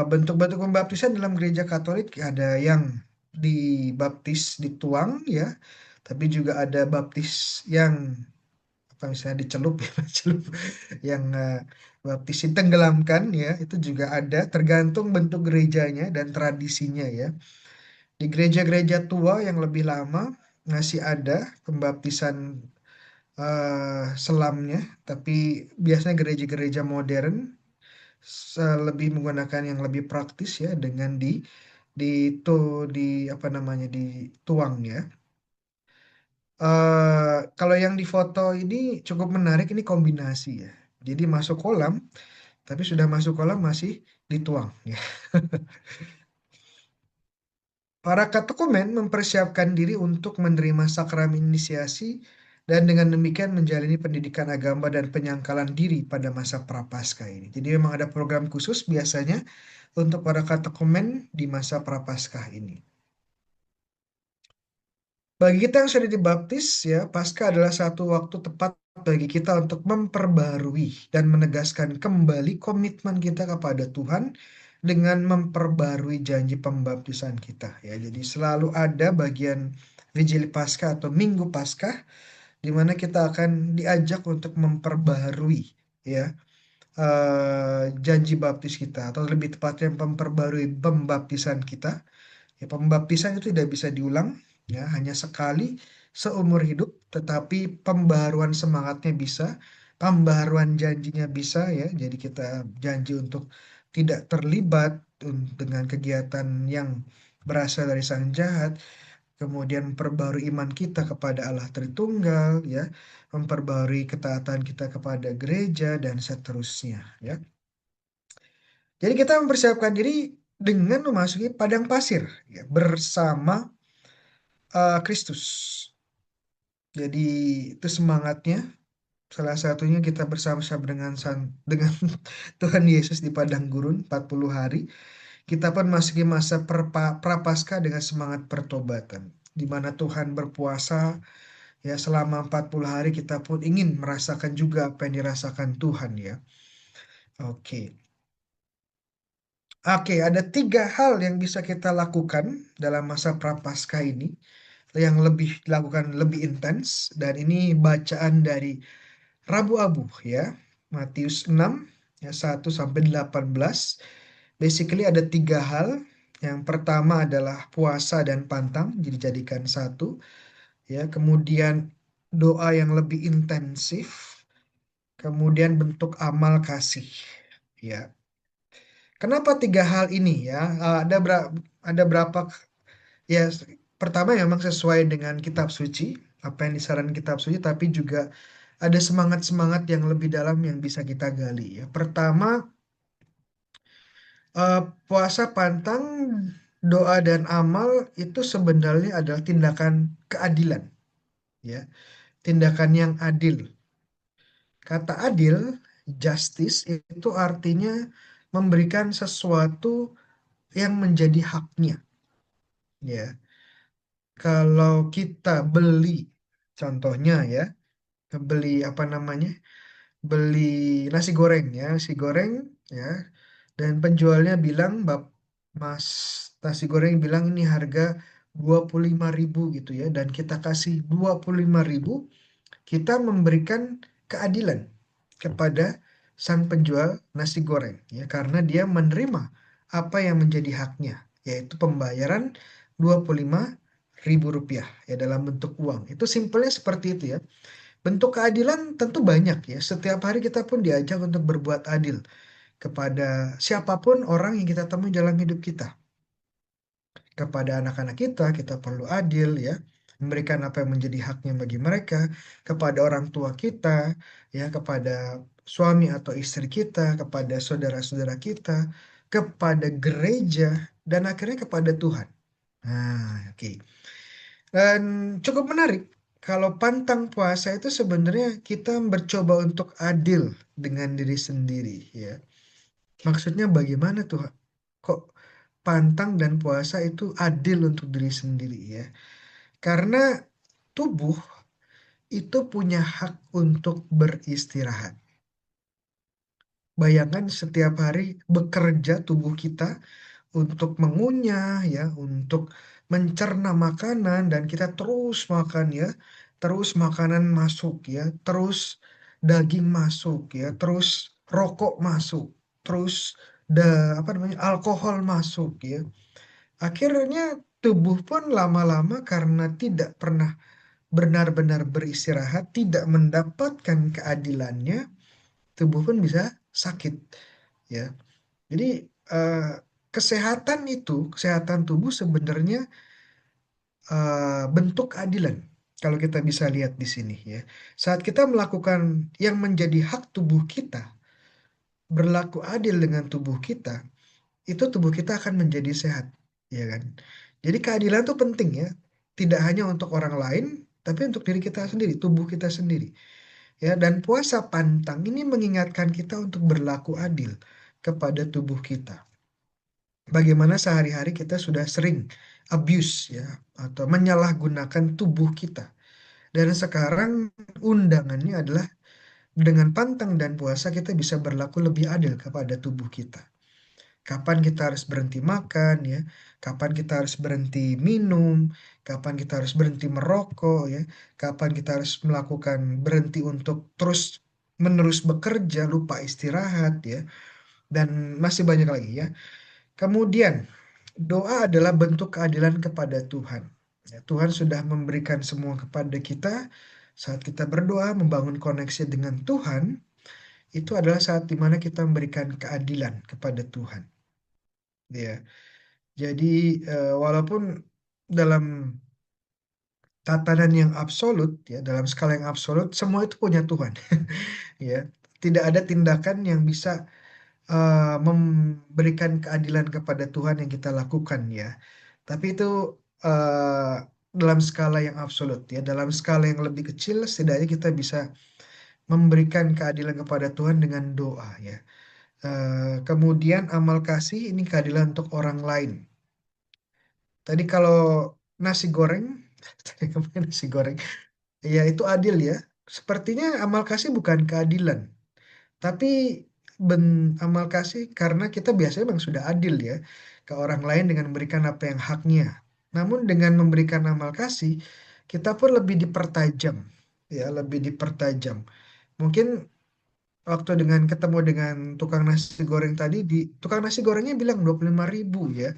Bentuk-bentuk pembaptisan dalam Gereja Katolik ada yang dibaptis dituang ya, tapi juga ada baptis yang apa misalnya dicelup ya celup yang baptis tenggelamkan ya itu juga ada tergantung bentuk gerejanya dan tradisinya ya. Di gereja-gereja tua yang lebih lama masih ada pembaptisan selamnya, tapi biasanya gereja-gereja modern lebih menggunakan yang lebih praktis ya dengan di to di apa namanya dituang ya. Kalau yang di foto ini cukup menarik, ini kombinasi ya. Jadi masuk kolam, tapi sudah masuk kolam masih dituang ya. Para katekumen mempersiapkan diri untuk menerima sakramen inisiasi dan dengan demikian menjalani pendidikan agama dan penyangkalan diri pada masa Prapaskah ini. Jadi memang ada program khusus biasanya untuk para katekumen di masa Prapaskah ini. Bagi kita yang sudah dibaptis, ya, Paskah adalah satu waktu tepat bagi kita untuk memperbarui dan menegaskan kembali komitmen kita kepada Tuhan dengan memperbarui janji pembaptisan kita. Ya, jadi selalu ada bagian Vigili Paskah atau Minggu Paskah di mana kita akan diajak untuk memperbarui, ya, janji baptis kita atau lebih tepatnya memperbarui pembaptisan kita. Ya, pembaptisan itu tidak bisa diulang, ya, hanya sekali seumur hidup, tetapi pembaharuan semangatnya bisa, pembaharuan janjinya bisa, ya. Jadi kita janji untuk tidak terlibat dengan kegiatan yang berasal dari sang jahat, kemudian memperbarui iman kita kepada Allah Tritunggal, ya, memperbarui ketaatan kita kepada gereja dan seterusnya, ya. Jadi kita mempersiapkan diri dengan memasuki padang pasir ya, bersama Kristus. Jadi itu semangatnya. Salah satunya kita bersama-sama dengan Tuhan Yesus di padang gurun 40 hari. Kita pun masuki masa prapaskah dengan semangat pertobatan. Di mana Tuhan berpuasa ya selama 40 hari kita pun ingin merasakan juga apa yang dirasakan Tuhan ya. Oke. Oke, ada tiga hal yang bisa kita lakukan dalam masa prapaskah ini yang lebih dilakukan lebih intens dan ini bacaan dari Rabu Abu ya. Matius 6 ya 1 sampai 18. Basically ada tiga hal. Yang pertama adalah puasa dan pantang dijadikan satu ya. Kemudian doa yang lebih intensif. Kemudian bentuk amal kasih ya. Kenapa tiga hal ini ya? Ada berapa ya? Pertama memang sesuai dengan kitab suci, apa yang disarankan kitab suci, tapi juga ada semangat-semangat yang lebih dalam yang bisa kita gali ya. Pertama, eh, puasa pantang, doa dan amal itu sebenarnya adalah tindakan keadilan, ya, tindakan yang adil. Kata adil, justice itu artinya memberikan sesuatu yang menjadi haknya, ya. Kalau kita beli, contohnya ya, beli apa namanya, beli nasi goreng ya, nasi goreng ya, dan penjualnya bilang, Mas nasi goreng bilang ini harga 25.000 gitu ya, dan kita kasih 25.000, kita memberikan keadilan kepada sang penjual nasi goreng ya, karena dia menerima apa yang menjadi haknya, yaitu pembayaran 25.000 rupiah ya, dalam bentuk uang. Itu simpelnya seperti itu ya. Bentuk keadilan tentu banyak ya. Setiap hari kita pun diajak untuk berbuat adil kepada siapapun orang yang kita temui dalam hidup kita. Kepada anak-anak kita, kita perlu adil ya, memberikan apa yang menjadi haknya bagi mereka, kepada orang tua kita, ya, kepada suami atau istri kita, kepada saudara-saudara kita, kepada gereja, dan akhirnya kepada Tuhan. Nah, oke. Dan cukup menarik, kalau pantang puasa itu sebenarnya kita mencoba untuk adil dengan diri sendiri, ya. Maksudnya bagaimana tuh? Kok pantang dan puasa itu adil untuk diri sendiri ya? Karena tubuh itu punya hak untuk beristirahat. Bayangkan setiap hari bekerja tubuh kita untuk mengunyah ya, untuk mencerna makanan, dan kita terus makan ya, terus makanan masuk ya, terus daging masuk ya, terus rokok masuk, terus apa namanya, alkohol masuk ya. Akhirnya tubuh pun lama-lama karena tidak pernah benar-benar beristirahat, tidak mendapatkan keadilannya, tubuh pun bisa sakit ya. Jadi eh, kesehatan itu, kesehatan tubuh sebenarnya bentuk keadilan. Kalau kita bisa lihat di sini ya. Saat kita melakukan yang menjadi hak tubuh kita, berlaku adil dengan tubuh kita, itu tubuh kita akan menjadi sehat, ya kan? Jadi keadilan itu penting ya, tidak hanya untuk orang lain, tapi untuk diri kita sendiri, tubuh kita sendiri, ya. Dan puasa pantang ini mengingatkan kita untuk berlaku adil kepada tubuh kita. Bagaimana sehari-hari kita sudah sering abuse ya, atau menyalahgunakan tubuh kita. Dan sekarang undangannya adalah dengan pantang dan puasa kita bisa berlaku lebih adil kepada tubuh kita. Kapan kita harus berhenti makan ya, kapan kita harus berhenti minum, kapan kita harus berhenti merokok ya, kapan kita harus melakukan berhenti untuk terus menerus bekerja, lupa istirahat ya, dan masih banyak lagi ya. Kemudian doa adalah bentuk keadilan kepada Tuhan. Ya, Tuhan sudah memberikan semua kepada kita. Saat kita berdoa membangun koneksi dengan Tuhan, itu adalah saat dimana kita memberikan keadilan kepada Tuhan. Ya, jadi walaupun dalam tatanan yang absolut, ya, dalam skala yang absolut, semua itu punya Tuhan. Ya, tidak ada tindakan yang bisa memberikan keadilan kepada Tuhan yang kita lakukan ya. Tapi itu dalam skala yang absolut ya. Dalam skala yang lebih kecil, setidaknya kita bisa memberikan keadilan kepada Tuhan dengan doa ya. Kemudian amal kasih ini keadilan untuk orang lain. Tadi kalau nasi goreng, tadi kemarin nasi goreng, ya itu adil ya. Sepertinya amal kasih bukan keadilan, tapi amal kasih karena kita biasanya memang sudah adil ya ke orang lain dengan memberikan apa yang haknya. Namun dengan memberikan amal kasih, kita pun lebih dipertajam, ya, lebih dipertajam. Mungkin waktu dengan ketemu dengan tukang nasi goreng tadi, di tukang nasi gorengnya bilang 25.000 ya.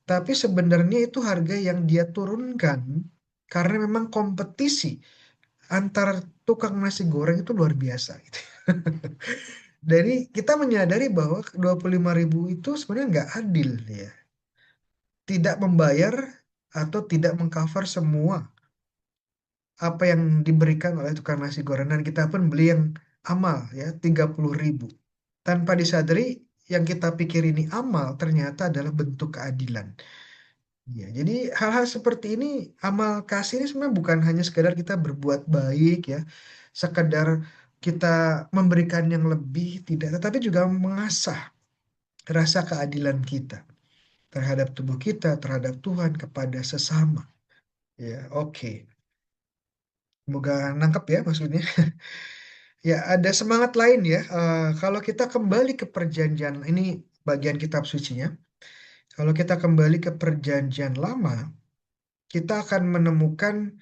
Tapi sebenarnya itu harga yang dia turunkan karena memang kompetisi antar tukang nasi goreng itu luar biasa gitu. Dari kita menyadari bahwa 25.000 itu sebenarnya nggak adil ya. Tidak membayar atau tidak mengcover semua apa yang diberikan oleh tukang nasi goreng. Dan kita pun beli yang amal ya 30.000. Tanpa disadari yang kita pikir ini amal ternyata adalah bentuk keadilan. Ya, jadi hal-hal seperti ini amal kasih ini sebenarnya bukan hanya sekedar kita berbuat baik ya, sekedar kita memberikan yang lebih tidak, tetapi juga mengasah rasa keadilan kita terhadap tubuh kita, terhadap Tuhan, kepada sesama. Ya, oke. Semoga nangkep ya maksudnya. Ya, ada semangat lain ya. Kalau kita kembali ke perjanjian, ini bagian kitab sucinya. Kalau kita kembali ke perjanjian lama, kita akan menemukan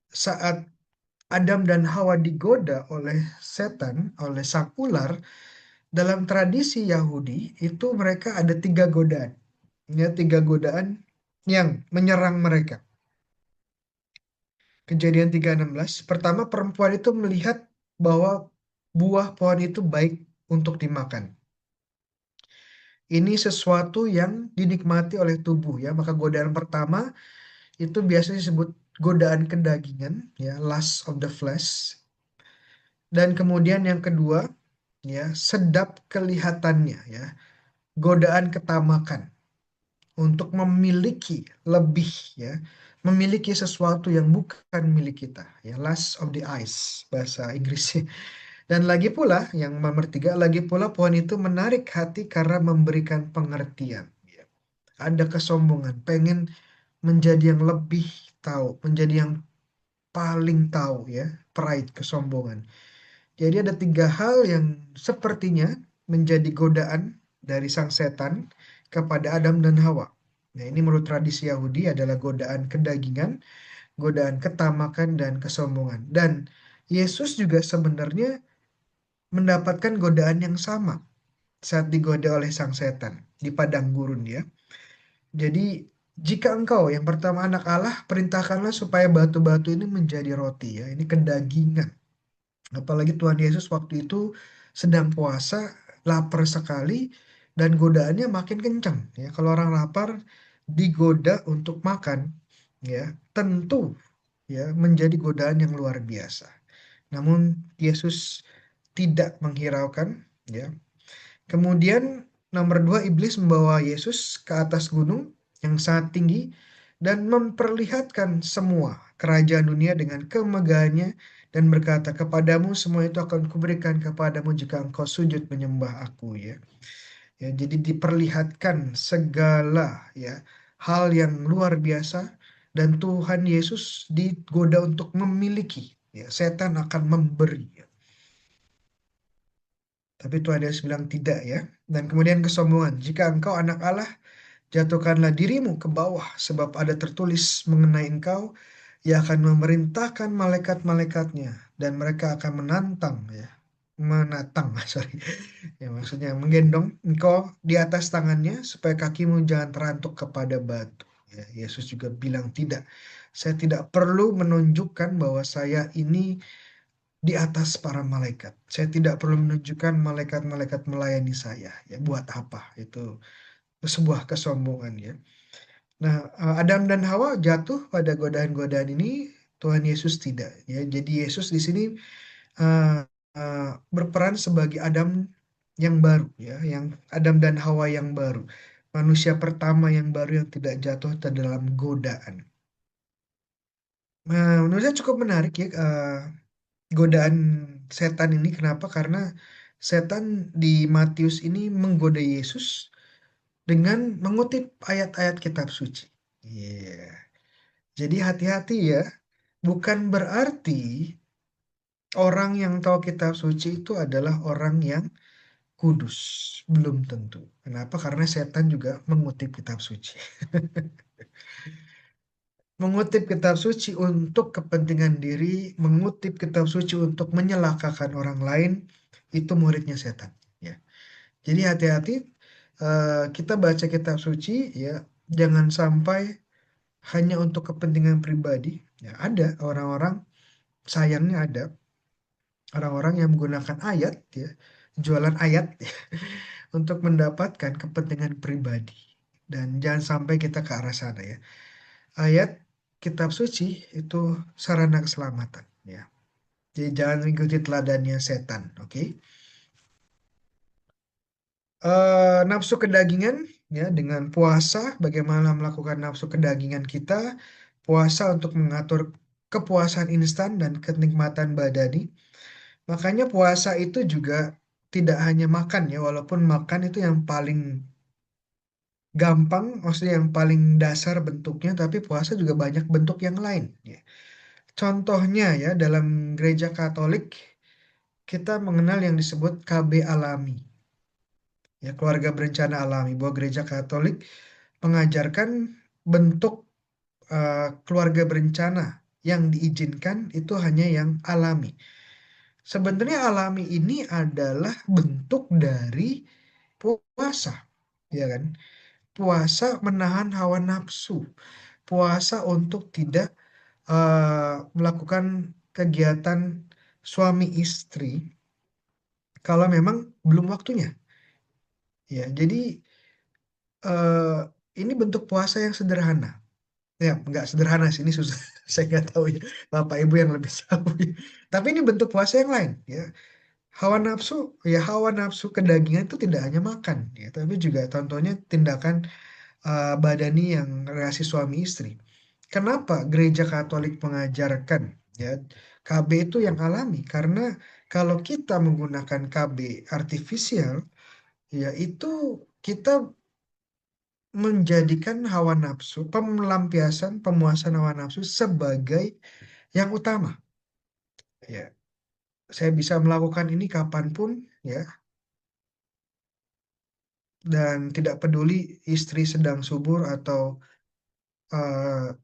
saat Adam dan Hawa digoda oleh setan, oleh sang ular, dalam tradisi Yahudi, itu mereka ada tiga godaan. Ya, tiga godaan yang menyerang mereka. Kejadian 3:16. Pertama, perempuan itu melihat bahwa buah pohon itu baik untuk dimakan. Ini sesuatu yang dinikmati oleh tubuh ya. Maka godaan pertama itu biasanya disebut godaan kedagingan ya, lust of the flesh. Dan kemudian yang kedua ya, sedap kelihatannya ya, godaan ketamakan untuk memiliki lebih ya, memiliki sesuatu yang bukan milik kita ya, lust of the eyes bahasa Inggrisnya. Dan lagi pula yang nomor tiga, lagi pula pohon itu menarik hati karena memberikan pengertian ya. Ada kesombongan, pengen menjadi yang lebih tahu, menjadi yang paling tahu ya, pride, kesombongan. Jadi ada tiga hal yang sepertinya menjadi godaan dari sang setan kepada Adam dan Hawa. Nah, ini menurut tradisi Yahudi adalah godaan kedagingan, godaan ketamakan, dan kesombongan. Dan Yesus juga sebenarnya mendapatkan godaan yang sama saat digoda oleh sang setan di padang gurun ya. Jadi jika engkau yang pertama anak Allah, perintahkanlah supaya batu-batu ini menjadi roti ya. Ini kedagingan. Apalagi Tuhan Yesus waktu itu sedang puasa, lapar sekali, dan godaannya makin kencang. Ya, kalau orang lapar digoda untuk makan, ya tentu ya menjadi godaan yang luar biasa. Namun Yesus tidak menghiraukan, ya. Kemudian nomor dua, iblis membawa Yesus ke atas gunung yang sangat tinggi dan memperlihatkan semua kerajaan dunia dengan kemegahannya dan berkata, kepadamu semua itu akan kuberikan kepadamu jika engkau sujud menyembah aku ya. Ya, jadi diperlihatkan segala ya hal yang luar biasa dan Tuhan Yesus digoda untuk memiliki. Ya, setan akan memberi. Ya. Tapi Tuhan Yesus bilang tidak ya. Dan kemudian kesombongan. Jika engkau anak Allah, jatuhkanlah dirimu ke bawah, sebab ada tertulis mengenai engkau, ia akan memerintahkan malaikat-malaikatnya, dan mereka akan menantang, ya, menatang, sorry, ya maksudnya menggendong engkau di atas tangannya, supaya kakimu jangan terantuk kepada batu. Ya, Yesus juga bilang tidak, saya tidak perlu menunjukkan bahwa saya ini di atas para malaikat. Saya tidak perlu menunjukkan malaikat-malaikat melayani saya. Ya, buat apa? Itu sebuah kesombongan ya. Nah, Adam dan Hawa jatuh pada godaan-godaan ini, Tuhan Yesus tidak. Ya, jadi Yesus di sini uh, berperan sebagai Adam yang baru, ya, yang Adam dan Hawa yang baru, manusia pertama yang baru yang tidak jatuh ke dalam godaan. Nah, menurut saya cukup menarik ya godaan setan ini. Kenapa? Karena setan di Matius ini menggoda Yesus dengan mengutip ayat-ayat kitab suci. Iya. Jadi hati-hati ya. Bukan berarti orang yang tahu kitab suci itu adalah orang yang kudus. Belum tentu. Kenapa? Karena setan juga mengutip kitab suci. Mengutip kitab suci untuk kepentingan diri, mengutip kitab suci untuk menyelakakan orang lain, itu muridnya setan. Ya. Jadi hati-hati kita baca kitab suci ya, jangan sampai hanya untuk kepentingan pribadi. Ya, ada orang-orang, sayangnya ada orang-orang yang menggunakan ayat ya jualan ayat untuk mendapatkan kepentingan pribadi. Dan jangan sampai kita ke arah sana ya. Ayat kitab suci itu sarana keselamatan ya. Jadi jangan ikuti teladannya setan, oke? Nafsu kedagingan ya dengan puasa bagaimana melakukan nafsu kedagingan kita, puasa untuk mengatur kepuasan instan dan kenikmatan badani. Makanya puasa itu juga tidak hanya makan ya, walaupun makan itu yang paling gampang, maksudnya yang paling dasar bentuknya, tapi puasa juga banyak bentuk yang lain ya. Contohnya ya, dalam gereja Katolik kita mengenal yang disebut KB alami, ya keluarga berencana alami, bahwa gereja Katolik mengajarkan bentuk keluarga berencana yang diizinkan itu hanya yang alami. Sebenarnya alami ini adalah bentuk dari puasa, ya kan? Puasa menahan hawa nafsu, puasa untuk tidak melakukan kegiatan suami istri kalau memang belum waktunya. Ya, jadi eh, ini bentuk puasa yang sederhana. Ya, nggak sederhana sih, ini susah. Saya nggak tahu ya, Bapak Ibu yang lebih tahu. Ya. Tapi ini bentuk puasa yang lain. Ya, hawa nafsu, ya hawa nafsu kedagingan itu tidak hanya makan, ya, tapi juga contohnya tindakan badani yang relasi suami istri. Kenapa gereja Katolik mengajarkan ya KB itu yang alami? Karena kalau kita menggunakan KB artifisial, ya itu kita menjadikan hawa nafsu, pelampiasan, pemuasan hawa nafsu sebagai yang utama. Ya, saya bisa melakukan ini kapanpun, ya, dan tidak peduli istri sedang subur atau eh,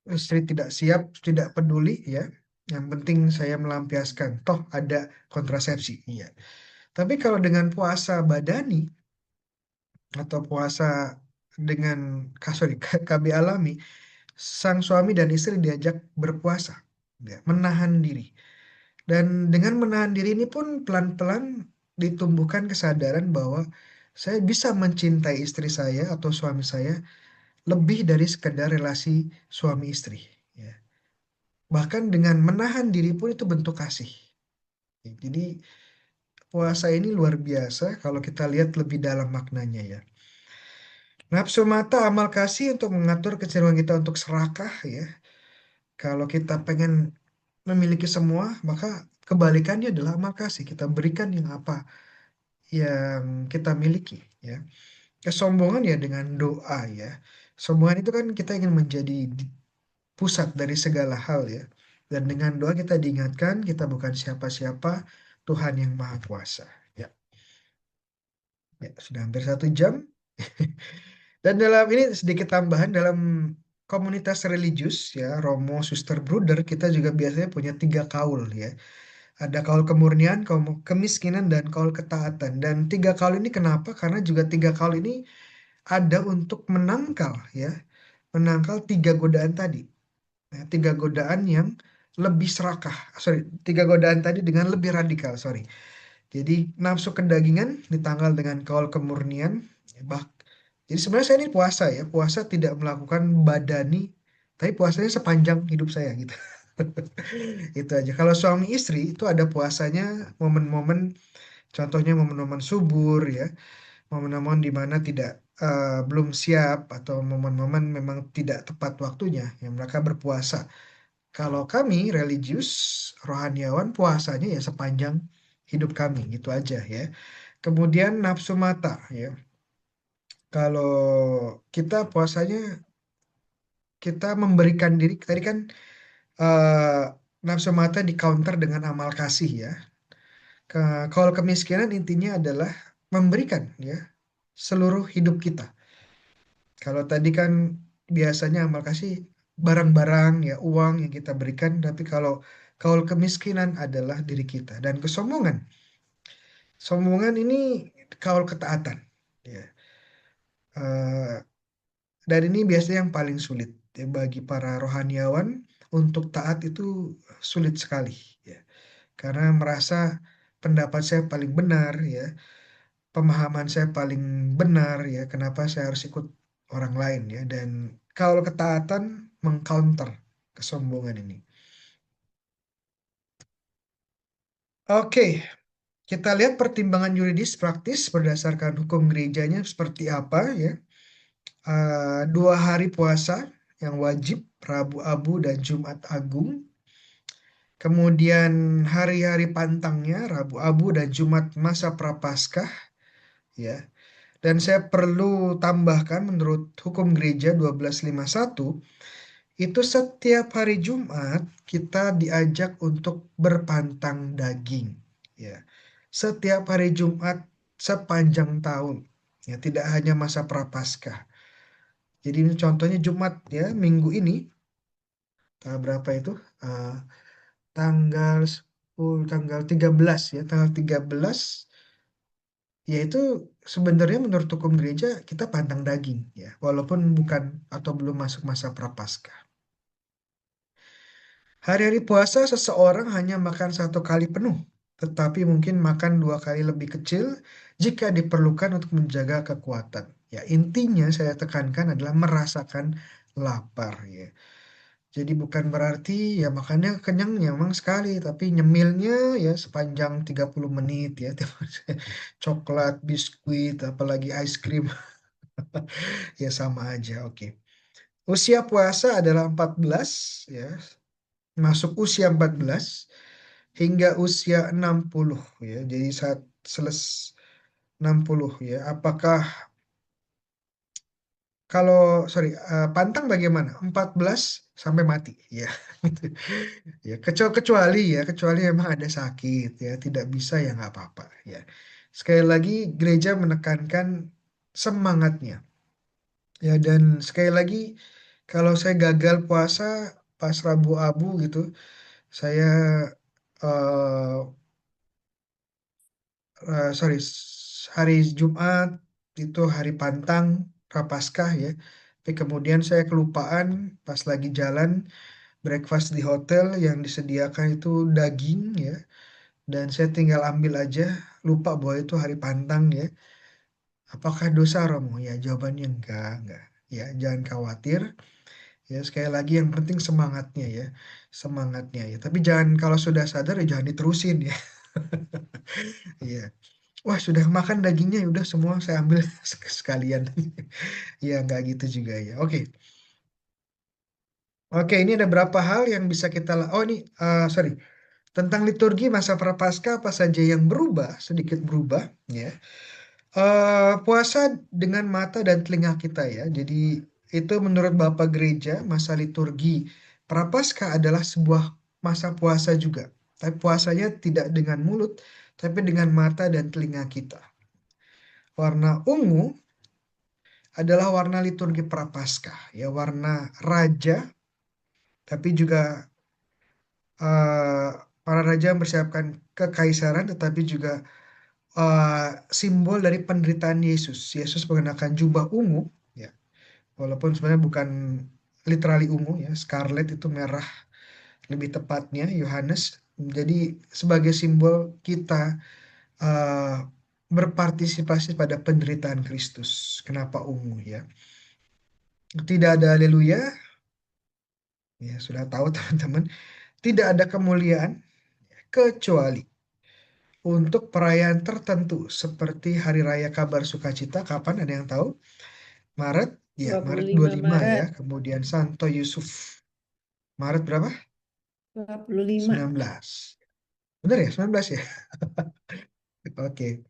istri tidak siap, tidak peduli, ya. Yang penting saya melampiaskan. Toh ada kontrasepsi, iya. Tapi kalau dengan puasa badani atau puasa dengan sorry, KB alami, sang suami dan istri diajak berpuasa, ya, menahan diri. Dan dengan menahan diri ini pun pelan-pelan ditumbuhkan kesadaran bahwa saya bisa mencintai istri saya atau suami saya lebih dari sekedar relasi suami istri. Ya. Bahkan dengan menahan diri pun itu bentuk kasih. Jadi puasa ini luar biasa kalau kita lihat lebih dalam maknanya ya. Nafsu mata amal kasih untuk mengatur kecenderungan kita untuk serakah ya. Kalau kita pengen memiliki semua, maka kebalikannya adalah amal kasih. Kita berikan yang apa yang kita miliki ya. Kesombongan ya dengan doa ya. Sombongan itu kan kita ingin menjadi pusat dari segala hal ya. Dan dengan doa kita diingatkan kita bukan siapa-siapa, Tuhan yang Maha Kuasa. Ya, ya sudah hampir 1 jam. Dan dalam ini sedikit tambahan dalam komunitas religius ya, Romo, Suster, Bruder, kita juga biasanya punya 3 kaul ya. Ada kaul kemurnian, kaul kemiskinan, dan kaul ketaatan. Dan 3 kaul ini kenapa? Karena juga 3 kaul ini ada untuk menangkal ya, menangkal 3 godaan tadi. Nah, 3 godaan yang lebih serakah, sorry, 3 godaan tadi dengan lebih radikal, sorry. Jadi nafsu kedagingan ditanggal dengan kaul kemurnian. Bah, jadi sebenarnya saya ini puasa ya, puasa tidak melakukan badani, tapi puasanya sepanjang hidup saya gitu. Itu aja. Kalau suami istri itu ada puasanya momen-momen, contohnya momen-momen subur ya, momen-momen di mana tidak belum siap atau momen-momen memang tidak tepat waktunya yang mereka berpuasa. Kalau kami religius, rohaniawan, puasanya ya sepanjang hidup kami gitu aja ya. Kemudian nafsu mata ya. Kalau kita puasanya kita memberikan diri tadi kan eh, nafsu mata di counter dengan amal kasih ya. Kalau kemiskinan intinya adalah memberikan ya seluruh hidup kita. Kalau tadi kan biasanya amal kasih barang-barang ya uang yang kita berikan, tapi kalau kemiskinan adalah diri kita dan kesombongan. Sombongan ini kaul ketaatan. Ya. Eh, dan ini biasanya yang paling sulit ya, bagi para rohaniawan untuk taat itu sulit sekali ya. Karena merasa pendapat saya paling benar ya, pemahaman saya paling benar ya, kenapa saya harus ikut orang lain ya. Dan kalau ketaatan mengcounter kesombongan ini. Oke, kita lihat pertimbangan yuridis praktis berdasarkan hukum gerejanya seperti apa ya. 2 hari puasa yang wajib, Rabu Abu dan Jumat Agung. Kemudian hari-hari pantangnya, Rabu Abu dan Jumat masa Prapaskah ya. Dan saya perlu tambahkan menurut hukum gereja 1251 itu setiap hari Jumat kita diajak untuk berpantang daging ya. Setiap hari Jumat sepanjang tahun ya, tidak hanya masa Prapaskah. Jadi ini contohnya Jumat ya, minggu ini tanggal berapa itu? Eh, tanggal 10, tanggal 13 ya, tanggal 13 yaitu sebenarnya menurut hukum gereja kita pantang daging ya, walaupun bukan atau belum masuk masa Prapaskah. Hari-hari puasa seseorang hanya makan 1 kali penuh, tetapi mungkin makan 2 kali lebih kecil jika diperlukan untuk menjaga kekuatan. Ya, intinya saya tekankan adalah merasakan lapar ya. Jadi bukan berarti ya makannya kenyang ya memang sekali, tapi nyemilnya ya sepanjang 30 menit ya. Coklat, biskuit, apalagi es krim ya sama aja. Oke. Usia puasa adalah 14 ya, masuk usia 14 hingga usia 60 ya. Jadi saat 60 ya. Apakah kalau sorry, pantang bagaimana? 14 sampai mati ya. Ya, kecuali memang ada sakit ya, tidak bisa ya nggak apa-apa ya. Sekali lagi gereja menekankan semangatnya ya, dan sekali lagi kalau saya gagal puasa pas Rabu Abu gitu, saya eh sorry, hari Jumat itu hari pantang Prapaskah ya. Tapi kemudian saya kelupaan pas lagi jalan breakfast di hotel yang disediakan itu daging ya. Dan saya tinggal ambil aja, lupa bahwa itu hari pantang ya. Apakah dosa Romo? Ya jawabannya enggak. Ya jangan khawatir. Ya sekali lagi yang penting semangatnya ya, semangatnya ya. Tapi jangan kalau sudah sadar ya jangan diterusin ya. Iya. Wah sudah makan dagingnya ya udah semua saya ambil sekalian. Ya nggak gitu juga ya. Oke. Oke, ini ada berapa hal yang bisa kita oh ini sorry, tentang liturgi masa Prapaskah apa saja yang berubah, sedikit berubah ya. Puasa dengan mata dan telinga kita ya. Jadi itu menurut Bapak Gereja masa liturgi Prapaskah adalah sebuah masa puasa juga. Tapi puasanya tidak dengan mulut, tapi dengan mata dan telinga kita. Warna ungu adalah warna liturgi Prapaskah ya, warna raja, tapi juga eh, para raja mempersiapkan kekaisaran, tetapi juga eh, simbol dari penderitaan Yesus. Yesus mengenakan jubah ungu, ya, walaupun sebenarnya bukan literally ungu ya, scarlet itu merah lebih tepatnya Yohanes. Jadi sebagai simbol kita eh, berpartisipasi pada penderitaan Kristus. Kenapa ungu ya? Tidak ada haleluya, ya sudah tahu teman-teman. Tidak ada kemuliaan kecuali untuk perayaan tertentu seperti Hari Raya Kabar Sukacita. Kapan ada yang tahu? Maret, ya Maret 25 25 ya. Maret. Kemudian Santo Yusuf. Maret berapa? 25. 19. Benar ya? 19 ya? Oke.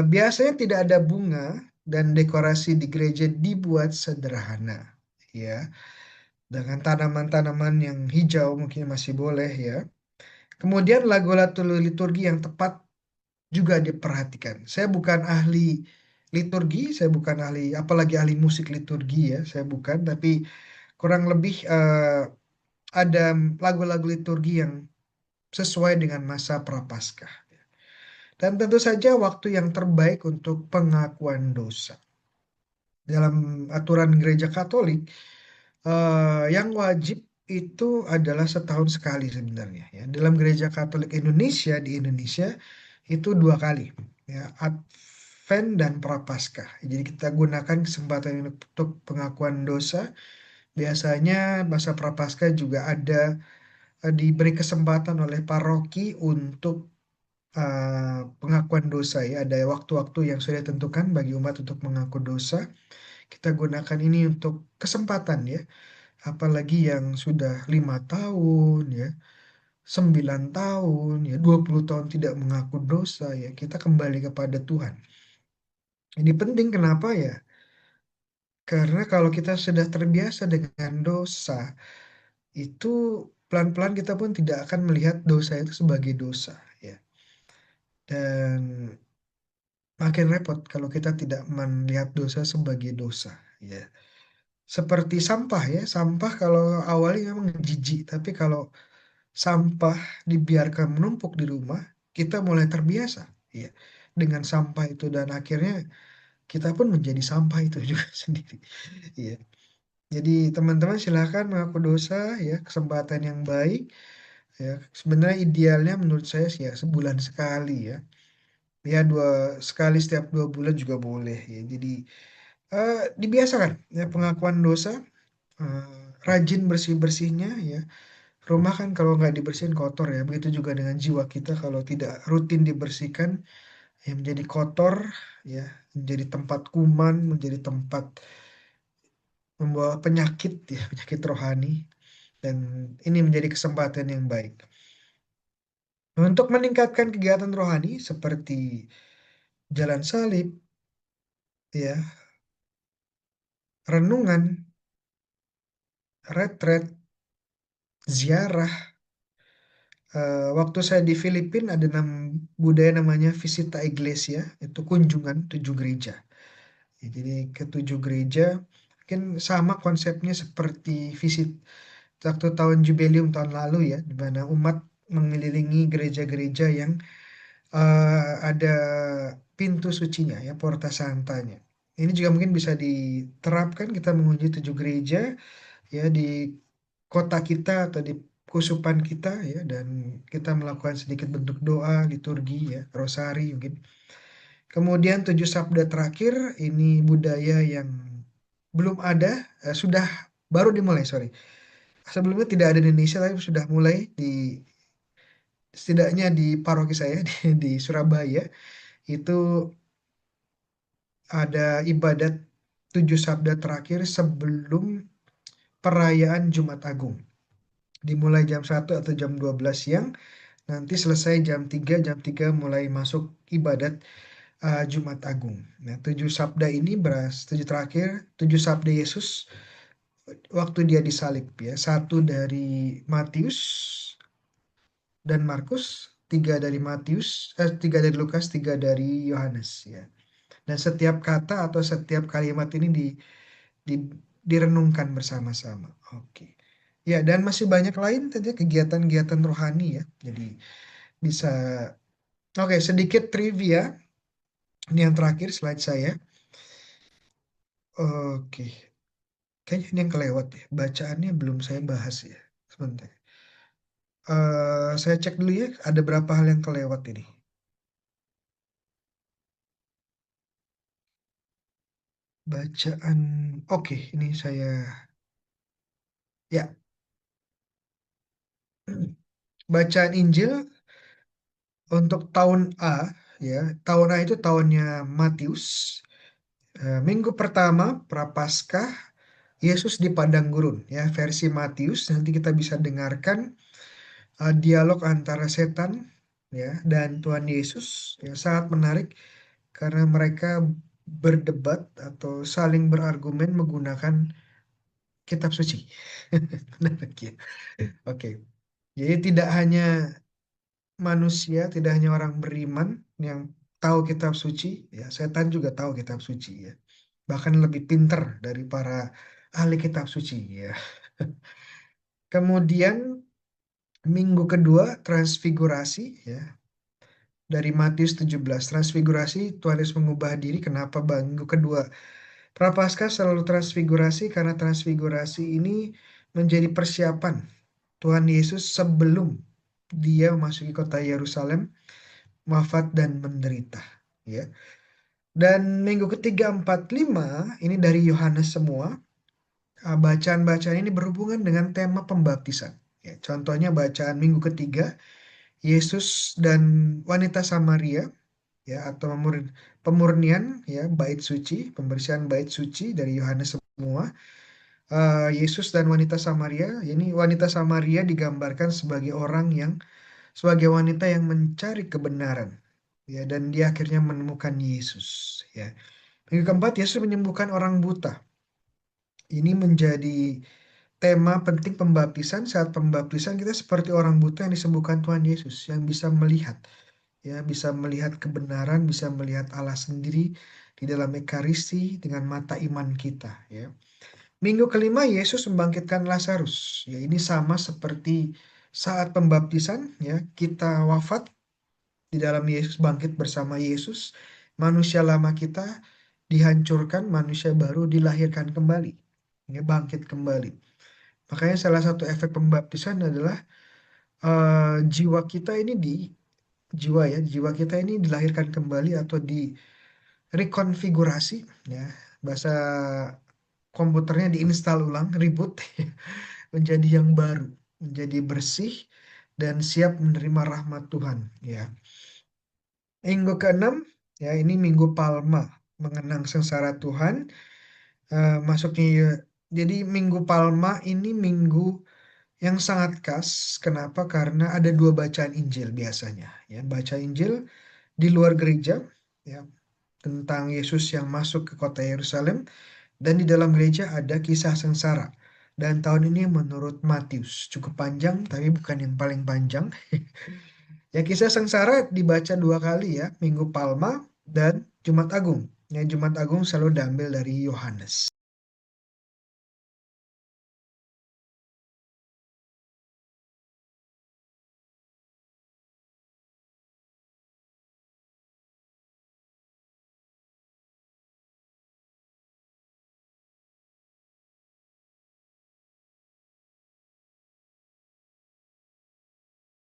Biasanya tidak ada bunga dan dekorasi di gereja dibuat sederhana. Ya. Dengan tanaman-tanaman yang hijau mungkin masih boleh ya. Kemudian lagu-lagu liturgi yang tepat juga diperhatikan. Saya bukan ahli liturgi, saya bukan ahli, apalagi ahli musik liturgi ya, saya bukan, tapi kurang lebih ada lagu-lagu liturgi yang sesuai dengan masa Prapaskah. Dan tentu saja waktu yang terbaik untuk pengakuan dosa. Dalam aturan gereja Katolik, yang wajib itu adalah setahun sekali sebenarnya ya. Dalam Gereja Katolik Indonesia di Indonesia itu 2 kali ya, Advent dan Prapaskah. Jadi kita gunakan kesempatan ini untuk pengakuan dosa. Biasanya masa Prapaskah juga ada diberi kesempatan oleh paroki untuk pengakuan dosa ya. Ada waktu-waktu yang sudah ditentukan bagi umat untuk mengaku dosa. Kita gunakan ini untuk kesempatan ya. Apalagi yang sudah 5 tahun ya, 9 tahun ya, 20 tahun tidak mengaku dosa ya, kita kembali kepada Tuhan. Ini penting kenapa ya? Karena kalau kita sudah terbiasa dengan dosa, itu pelan-pelan kita pun tidak akan melihat dosa itu sebagai dosa ya. Dan makin repot kalau kita tidak melihat dosa sebagai dosa ya. Seperti sampah ya, sampah kalau awalnya memang jijik, tapi kalau sampah dibiarkan menumpuk di rumah, kita mulai terbiasa ya dengan sampah itu dan akhirnya kita pun menjadi sampah itu juga sendiri. Ya. Jadi teman-teman silahkan mengaku dosa ya, kesempatan yang baik ya. Sebenarnya idealnya menurut saya sih ya sebulan sekali ya. Ya sekali setiap 2 bulan juga boleh ya. Jadi dibiasakan ya pengakuan dosa, rajin bersih-bersihnya ya. Rumah kan kalau nggak dibersihin kotor ya. Begitu juga dengan jiwa kita kalau tidak rutin dibersihkan ya menjadi kotor ya, menjadi tempat kuman, menjadi tempat membawa penyakit ya, penyakit rohani dan ini menjadi kesempatan yang baik. Untuk meningkatkan kegiatan rohani seperti jalan salib ya, renungan, retret, ziarah. Waktu saya di Filipina ada budaya namanya visita iglesia, itu kunjungan 7 gereja. Ya, jadi ke 7 gereja mungkin sama konsepnya seperti visit waktu tahun jubileum tahun lalu ya, di mana umat mengelilingi gereja-gereja yang ada pintu sucinya ya, Porta Santanya. Ini juga mungkin bisa diterapkan kita mengunjungi 7 gereja ya di kota kita atau di kusupan kita ya, dan kita melakukan sedikit bentuk doa, liturgi ya, rosari mungkin. Kemudian 7 sabda terakhir ini budaya yang belum ada, sudah baru dimulai, sorry. Sebelumnya tidak ada di Indonesia tapi sudah mulai setidaknya di paroki saya di Surabaya itu ada ibadat 7 sabda terakhir sebelum perayaan Jumat Agung. Dimulai jam 1 atau jam 12 siang, nanti selesai jam 3 mulai masuk ibadat Jumat Agung. Nah, 7 sabda ini 7 terakhir, 7 sabda Yesus waktu dia disalib ya. Satu dari Matius dan Markus, tiga dari Lukas, 3 dari Yohanes ya. Dan setiap kata atau setiap kalimat ini di- direnungkan bersama-sama. Oke. Ya, dan masih banyak lain tadi kegiatan-kegiatan rohani ya. Jadi bisa, oke, sedikit trivia. Ini yang terakhir slide saya. Oke. Kayaknya ini yang kelewat ya. Bacaannya belum saya bahas ya. Sebentar. Saya cek dulu ya, ada berapa hal yang kelewat ini. Bacaan, oke, ini saya, ya, bacaan Injil untuk tahun A, ya, tahun A itu tahunnya Matius. Minggu pertama, Prapaskah, Yesus di padang gurun, ya, versi Matius. Nanti kita bisa dengarkan dialog antara setan, ya, dan Tuhan Yesus, ya, sangat menarik karena mereka berdebat atau saling berargumen menggunakan kitab suci. Menarik ya. Oke. Jadi tidak hanya manusia, tidak hanya orang beriman yang tahu kitab suci, ya, setan juga tahu kitab suci ya. Bahkan lebih pinter dari para ahli kitab suci ya. Kemudian minggu kedua transfigurasi ya. Dari Matius 17 transfigurasi, Tuhan Yesus mengubah diri. Kenapa minggu kedua Prapaskah selalu transfigurasi? Karena transfigurasi ini menjadi persiapan Tuhan Yesus sebelum dia memasuki kota Yerusalem, wafat dan menderita. Ya. Dan minggu ketiga, 4, 5 ini dari Yohanes semua. Bacaan-bacaan ini berhubungan dengan tema pembaptisan. Ya, contohnya bacaan minggu ketiga, Yesus dan wanita Samaria, ya, atau pemurnian, ya, bait suci, pembersihan bait suci dari Yohanes semua. Yesus dan wanita Samaria, ini wanita Samaria digambarkan sebagai orang yang sebagai wanita yang mencari kebenaran, ya, dan dia akhirnya menemukan Yesus, ya. Minggu keempat, Yesus menyembuhkan orang buta. Ini menjadi tema penting pembaptisan. Saat pembaptisan kita seperti orang buta yang disembuhkan Tuhan Yesus, yang bisa melihat, ya, bisa melihat kebenaran, bisa melihat Allah sendiri di dalam Ekaristi dengan mata iman kita, ya. Minggu kelima, Yesus membangkitkan Lazarus. Ya, ini sama seperti saat pembaptisan, ya, kita wafat di dalam Yesus, bangkit bersama Yesus. Manusia lama kita dihancurkan, manusia baru dilahirkan kembali, ya, bangkit kembali. Makanya salah satu efek pembaptisan adalah jiwa kita ini jiwa kita ini dilahirkan kembali atau direkonfigurasi, ya, bahasa komputernya diinstal ulang, reboot, menjadi yang baru, menjadi bersih dan siap menerima rahmat Tuhan, ya. Minggu keenam, ya, ini Minggu Palma, mengenang sengsara Tuhan. Masuknya, jadi Minggu Palma ini minggu yang sangat khas. Kenapa? Karena ada dua bacaan Injil biasanya, ya. Baca Injil di luar gereja, ya, tentang Yesus yang masuk ke kota Yerusalem, dan di dalam gereja ada kisah sengsara. Dan tahun ini menurut Matius cukup panjang, tapi bukan yang paling panjang. Ya, kisah sengsara dibaca dua kali, ya, Minggu Palma dan Jumat Agung. Ya, Jumat Agung selalu diambil dari Yohanes.